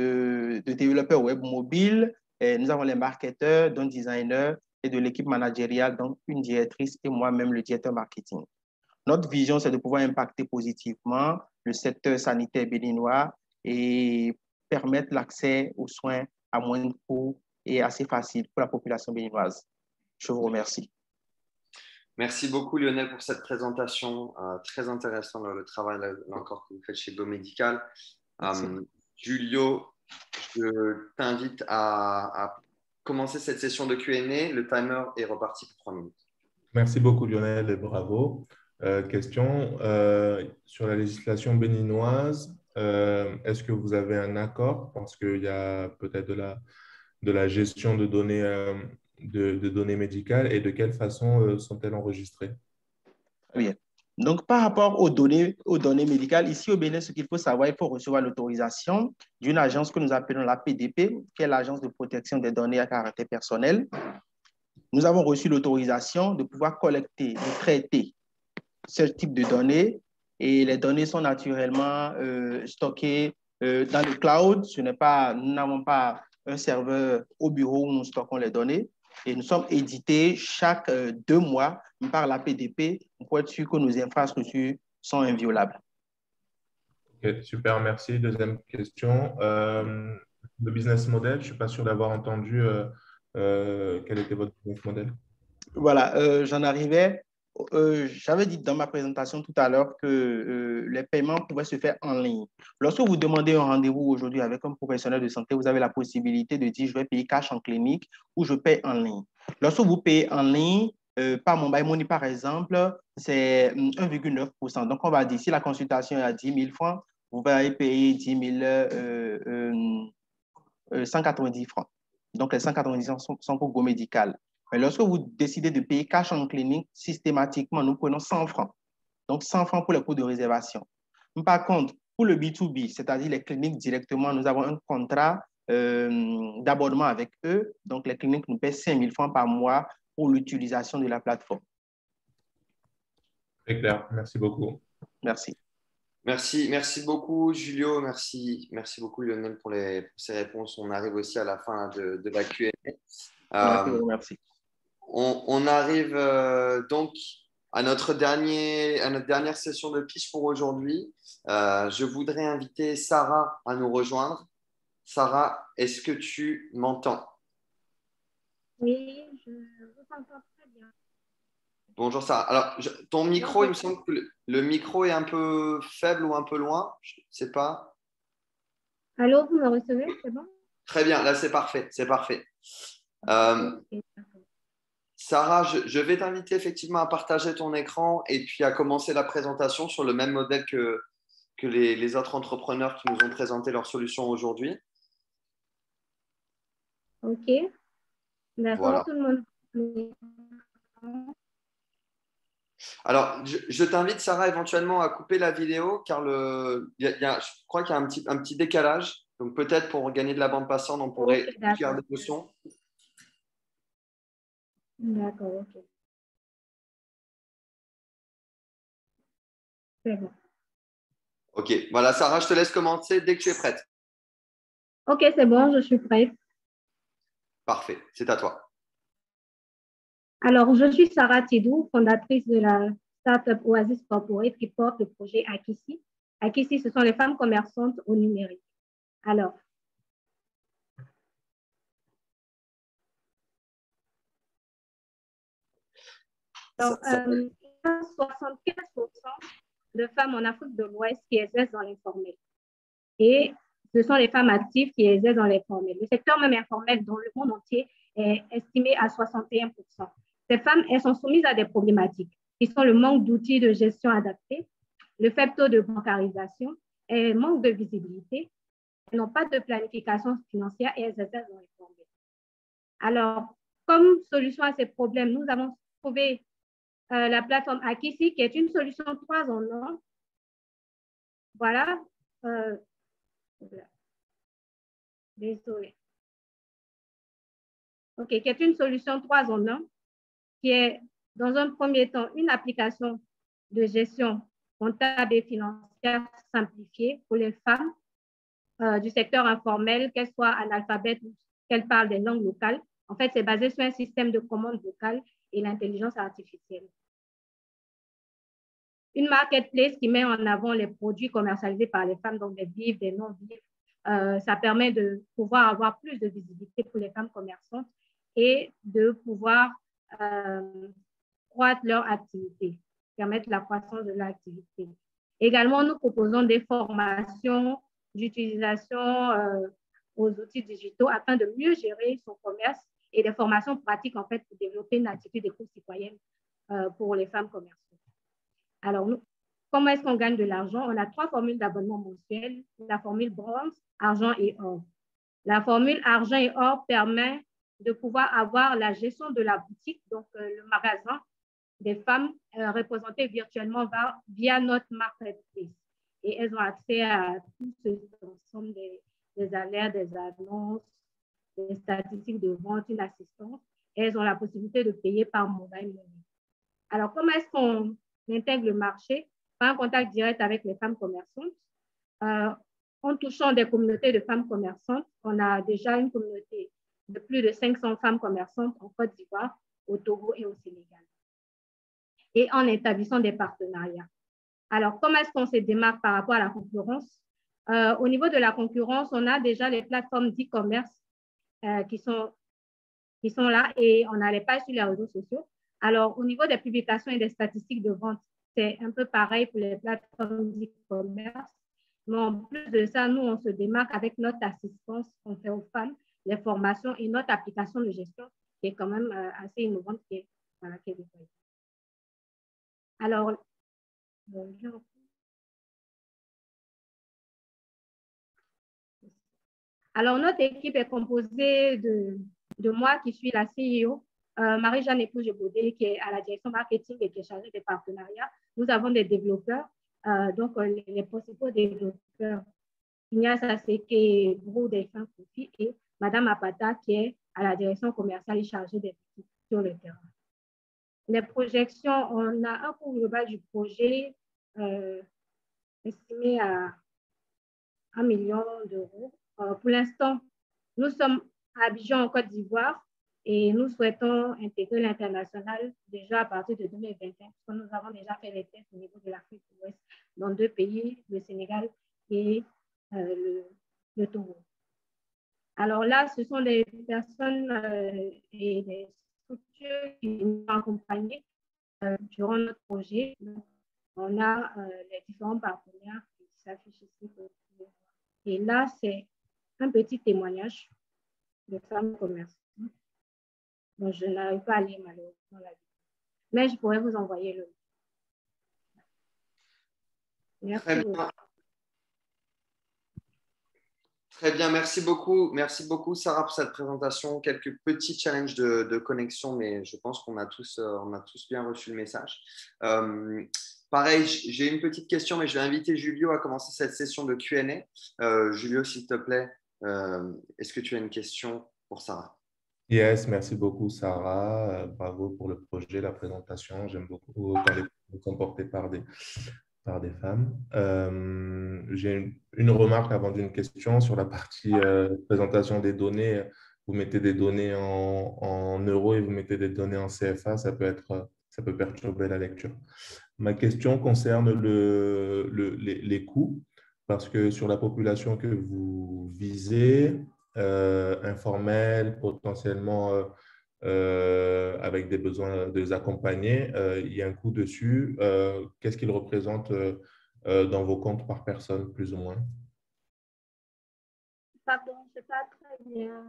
Speaker 8: développeurs web mobiles. Et nous avons les marketeurs, d'un designer et de l'équipe managériale, donc une directrice et moi-même le directeur marketing. Notre vision, c'est de pouvoir impacter positivement le secteur sanitaire béninois et permettre l'accès aux soins à moindre coût et assez facile pour la population béninoise. Je vous remercie.
Speaker 1: Merci beaucoup Lionel pour cette présentation. Très intéressant le travail là encore que vous faites chez GoMedical. Julio, je t'invite à commencer cette session de Q&A. Le timer est reparti pour 3 minutes.
Speaker 5: Merci beaucoup Lionel et bravo. Question sur la législation béninoise. Est-ce que vous avez un accord parce qu'il y a peut-être de la gestion de données, de données médicales et de quelle façon sont-elles enregistrées?
Speaker 8: Oui. Donc, par rapport aux données médicales, ici au Bénin, ce qu'il faut savoir, il faut recevoir l'autorisation d'une agence que nous appelons la PDP, qui est l'Agence de protection des données à caractère personnel. Nous avons reçu l'autorisation de pouvoir collecter et traiter ce type de données et les données sont naturellement stockées dans le cloud. Nous n'avons pas un serveur au bureau où nous stockons les données et nous sommes édités chaque 2 mois par la PDP pour être sûr que nos infrastructures sont inviolables.
Speaker 5: Okay, super, merci. Deuxième question. Le business model, je ne suis pas sûr d'avoir entendu quel était votre business model.
Speaker 8: Voilà, j'en arrivais. J'avais dit dans ma présentation tout à l'heure que les paiements pouvaient se faire en ligne. Lorsque vous demandez un rendez-vous aujourd'hui avec un professionnel de santé, vous avez la possibilité de dire je vais payer cash en clinique ou je paye en ligne. Lorsque vous payez en ligne, par Mobile Money par exemple, c'est 1,9%. Donc on va dire si la consultation est à 10 000 francs, vous allez payer 190 francs. Donc les 190 francs sont pour GoMedical. Mais lorsque vous décidez de payer cash en clinique, systématiquement, nous prenons 100 francs. Donc, 100 francs pour les coûts de réservation. Par contre, pour le B2B, c'est-à-dire les cliniques directement, nous avons un contrat d'abonnement avec eux. Donc, les cliniques nous paient 5 000 francs par mois pour l'utilisation de la plateforme.
Speaker 5: Très clair. Merci beaucoup.
Speaker 8: Merci.
Speaker 1: Merci beaucoup, Julio. Merci beaucoup, Lionel, pour ces réponses. On arrive aussi à la fin de la Q&A.
Speaker 8: Merci.
Speaker 1: On arrive donc à notre dernière session de pitch pour aujourd'hui. Je voudrais inviter Sarah à nous rejoindre. Sarah, est-ce que tu m'entends?
Speaker 9: Oui, je vous entends très bien.
Speaker 1: Bonjour Sarah. Alors, ton micro, il me semble que le micro est un peu faible ou un peu loin. Je ne sais pas.
Speaker 9: Allô, vous me recevez? C'est bon?
Speaker 1: Très bien, là c'est parfait. C'est parfait. Sarah, je vais t'inviter effectivement à partager ton écran et puis à commencer la présentation sur le même modèle que les autres entrepreneurs qui nous ont présenté leurs solutions aujourd'hui.
Speaker 9: Ok. D'accord,
Speaker 1: Voilà.
Speaker 9: tout le monde.
Speaker 1: Alors, je t'invite, Sarah, éventuellement à couper la vidéo, car je crois qu'il y a un petit décalage. Donc, peut-être pour gagner de la bande passante, on pourrait garder le son.
Speaker 9: D'accord, ok. C'est bon.
Speaker 1: Ok, voilà, Sarah, je te laisse commencer dès que tu es prête.
Speaker 9: Ok, c'est bon, je suis prête.
Speaker 1: Parfait, c'est à toi.
Speaker 9: Alors, je suis Sarah Tidou, fondatrice de la startup Oasis Corporate qui porte le projet Akissi. Akissi, ce sont les femmes commerçantes au numérique. Alors, donc, 75% de femmes en Afrique de l'Ouest qui exercent dans l'informel. Et ce sont les femmes actives qui exercent dans l'informel. Le secteur même informel dans le monde entier est estimé à 61%. Ces femmes, elles sont soumises à des problématiques qui sont le manque d'outils de gestion adaptés, le faible taux de bancarisation et le manque de visibilité. Elles n'ont pas de planification financière et elles exercent dans l'informel. Alors, comme solution à ces problèmes, nous avons trouvé la plateforme Akissi, qui est une solution 3 en 1. Voilà. Désolé. OK, qui est une solution 3 en 1, qui est, dans un premier temps, une application de gestion comptable et financière simplifiée pour les femmes du secteur informel, qu'elles soient analphabètes ou qu'elles parlent des langues locales. En fait, c'est basé sur un système de commande vocale et l'intelligence artificielle. Une marketplace qui met en avant les produits commercialisés par les femmes, donc des vivres, des non-vivres. Ça permet de pouvoir avoir plus de visibilité pour les femmes commerçantes et de pouvoir croître leur activité, permettre la croissance de leur activité. Également, nous proposons des formations d'utilisation aux outils digitaux afin de mieux gérer son commerce et des formations pratiques en fait pour développer une attitude éco-citoyenne pour les femmes commerçantes. Alors, comment est-ce qu'on gagne de l'argent? On a 3 formules d'abonnement mensuel, la formule bronze, argent et or. La formule argent et or permet de pouvoir avoir la gestion de la boutique, donc le magasin des femmes représentées virtuellement via notre marketplace. Et elles ont accès à tout ce ensemble des alertes, des annonces, des statistiques de vente, une assistance. Et elles ont la possibilité de payer par mobile money. Alors, comment est-ce qu'on intègre le marché? Par un contact direct avec les femmes commerçantes. En touchant des communautés de femmes commerçantes, on a déjà une communauté de plus de 500 femmes commerçantes en Côte d'Ivoire, au Togo et au Sénégal. Et en établissant des partenariats. Alors, comment est-ce qu'on se démarque par rapport à la concurrence? Au niveau de la concurrence, on a déjà les plateformes d'e-commerce qui sont là et on a les pages sur les réseaux sociaux. Alors, au niveau des publications et des statistiques de vente, c'est un peu pareil pour les plateformes d'e-commerce. Mais en plus de ça, nous, on se démarque avec notre assistance qu'on fait aux femmes, les formations et notre application de gestion qui est quand même assez innovante, qui est déployée. Alors, notre équipe est composée de moi qui suis la CEO, Marie-Jeanne Épouge-Baudet qui est à la direction marketing et qui est chargée des partenariats. Nous avons des développeurs, donc les principaux développeurs, Ignace Aseke, Brou Delphin Kofi et Madame Apata qui est à la direction commerciale et chargée des équipes sur le terrain. Les projections, on a un coût global du projet estimé à 1 million d'euros. Pour l'instant, nous sommes à Abidjan en Côte d'Ivoire et nous souhaitons intégrer l'international déjà à partir de 2021 parce que nous avons déjà fait les tests au niveau de l'Afrique de l'Ouest dans 2 pays, le Sénégal et le Togo. Alors là, ce sont des personnes et des structures qui nous ont accompagnés durant notre projet. Donc, on a les différents partenaires qui s'affichent ici. Et là, c'est un petit témoignage de femmes commerçantes. Donc, je n'arrive pas à lire malheureusement la vidéo. Mais je pourrais vous envoyer le. Merci beaucoup.
Speaker 1: Très bien, merci beaucoup Sarah pour cette présentation. Quelques petits challenges de connexion, mais je pense qu'on a tous bien reçu le message. Pareil, j'ai une petite question, mais je vais inviter Julio à commencer cette session de Q&A. Julio, s'il te plaît, est-ce que tu as une question pour Sarah?
Speaker 5: Yes, merci beaucoup Sarah. Bravo pour le projet, la présentation. J'aime beaucoup quand les projets sont portés par des femmes. J'ai une remarque avant d'une question sur la partie présentation des données. Vous mettez des données en euros et vous mettez des données en CFA, ça peut perturber la lecture. Ma question concerne les coûts, parce que sur la population que vous visez, informelle, potentiellement avec des besoins de les accompagner, il y a un coût dessus. Qu'est-ce qu'il représente dans vos comptes par personne, plus ou moins?
Speaker 9: Pardon, je ne sais pas très bien.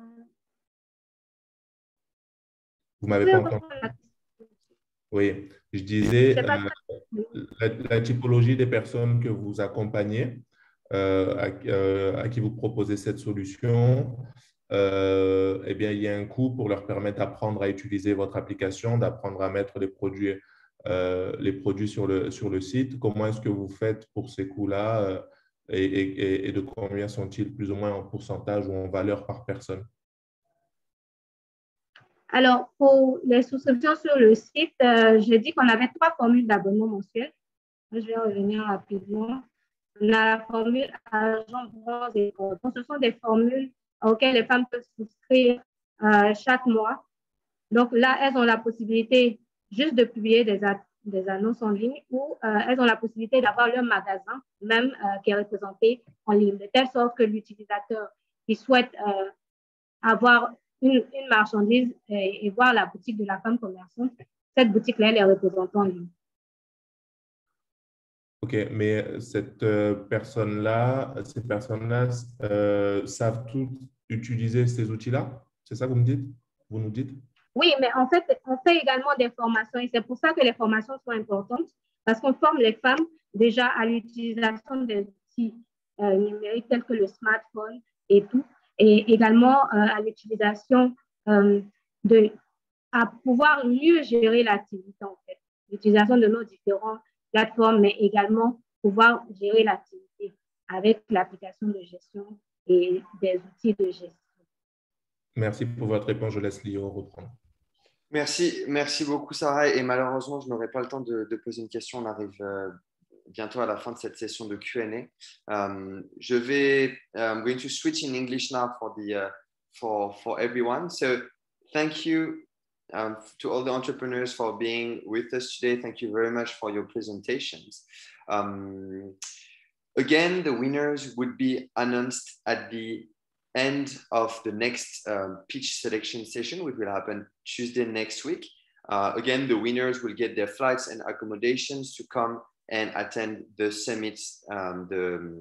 Speaker 5: Vous m'avez pas entendu? Oui, je disais la typologie des personnes que vous accompagnez, à qui vous proposez cette solution. Eh bien, il y a un coût pour leur permettre d'apprendre à utiliser votre application, d'apprendre à mettre les produits sur le site. Comment est-ce que vous faites pour ces coûts-là et de combien sont-ils plus ou moins en pourcentage ou en valeur par personne?
Speaker 9: Alors, pour les souscriptions sur le site, j'ai dit qu'on avait 3 formules d'abonnement mensuel. Je vais revenir rapidement. On a la formule argent, bronze et or. Donc, ce sont des formules auxquelles les femmes peuvent souscrire chaque mois. Donc là, elles ont la possibilité juste de publier des annonces en ligne ou elles ont la possibilité d'avoir leur magasin même qui est représenté en ligne, de telle sorte que l'utilisateur qui souhaite avoir une marchandise et voir la boutique de la femme commerçante, cette boutique-là, elle est représentée en ligne.
Speaker 5: OK, mais ces personnes-là savent toutes utiliser ces outils-là? C'est ça que vous nous dites?
Speaker 9: Oui, mais en fait, on fait également des formations et c'est pour ça que les formations sont importantes parce qu'on forme les femmes déjà à l'utilisation des outils numériques tels que le smartphone et tout, et également à l'utilisation à pouvoir mieux gérer l'activité en fait, l'utilisation de nos différentes plateformes, mais également pouvoir gérer l'activité avec l'application de gestion et des outils de gestion.
Speaker 5: Merci pour votre réponse. Je laisse Lio reprendre.
Speaker 1: Merci beaucoup Sarah. Et malheureusement, je n'aurai pas le temps de poser une question. On arrive bientôt à la fin de cette session de Q&A. I'm going to switch in English now for everyone. So thank you to all the entrepreneurs for being with us today. Thank you very much for your presentations. Again, the winners would be announced at the end of the next pitch selection session, which will happen Tuesday next week. Again, the winners will get their flights and accommodations to come and attend the summits, the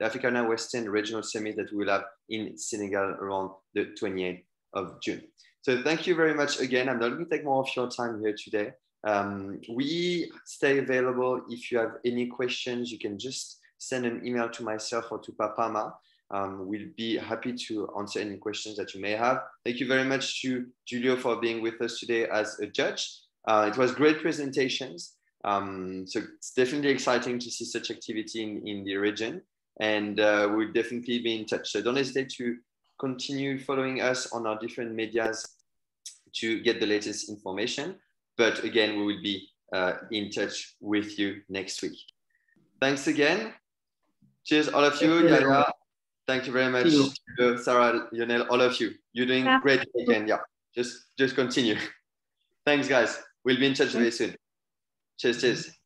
Speaker 1: Africana Western Regional Summit that we will have in Senegal around the 28th of June. So thank you very much again. I'm not going to take more of your time here today. We stay available. If you have any questions, you can just send an email to myself or to Papama. We'll be happy to answer any questions that you may have. Thank you very much to Julio for being with us today as a judge. It was great presentations. So it's definitely exciting to see such activity in the region, and we'll definitely be in touch. So don't hesitate to continue following us on our different medias to get the latest information. But again, we will be in touch with you next week. Thanks again. Cheers, all of you. Yaya. Thank you very much, Sarah, Lionel, all of you. You're doing great again. Yeah, just continue. Thanks, guys. We'll be in touch very soon. Cheers, cheers.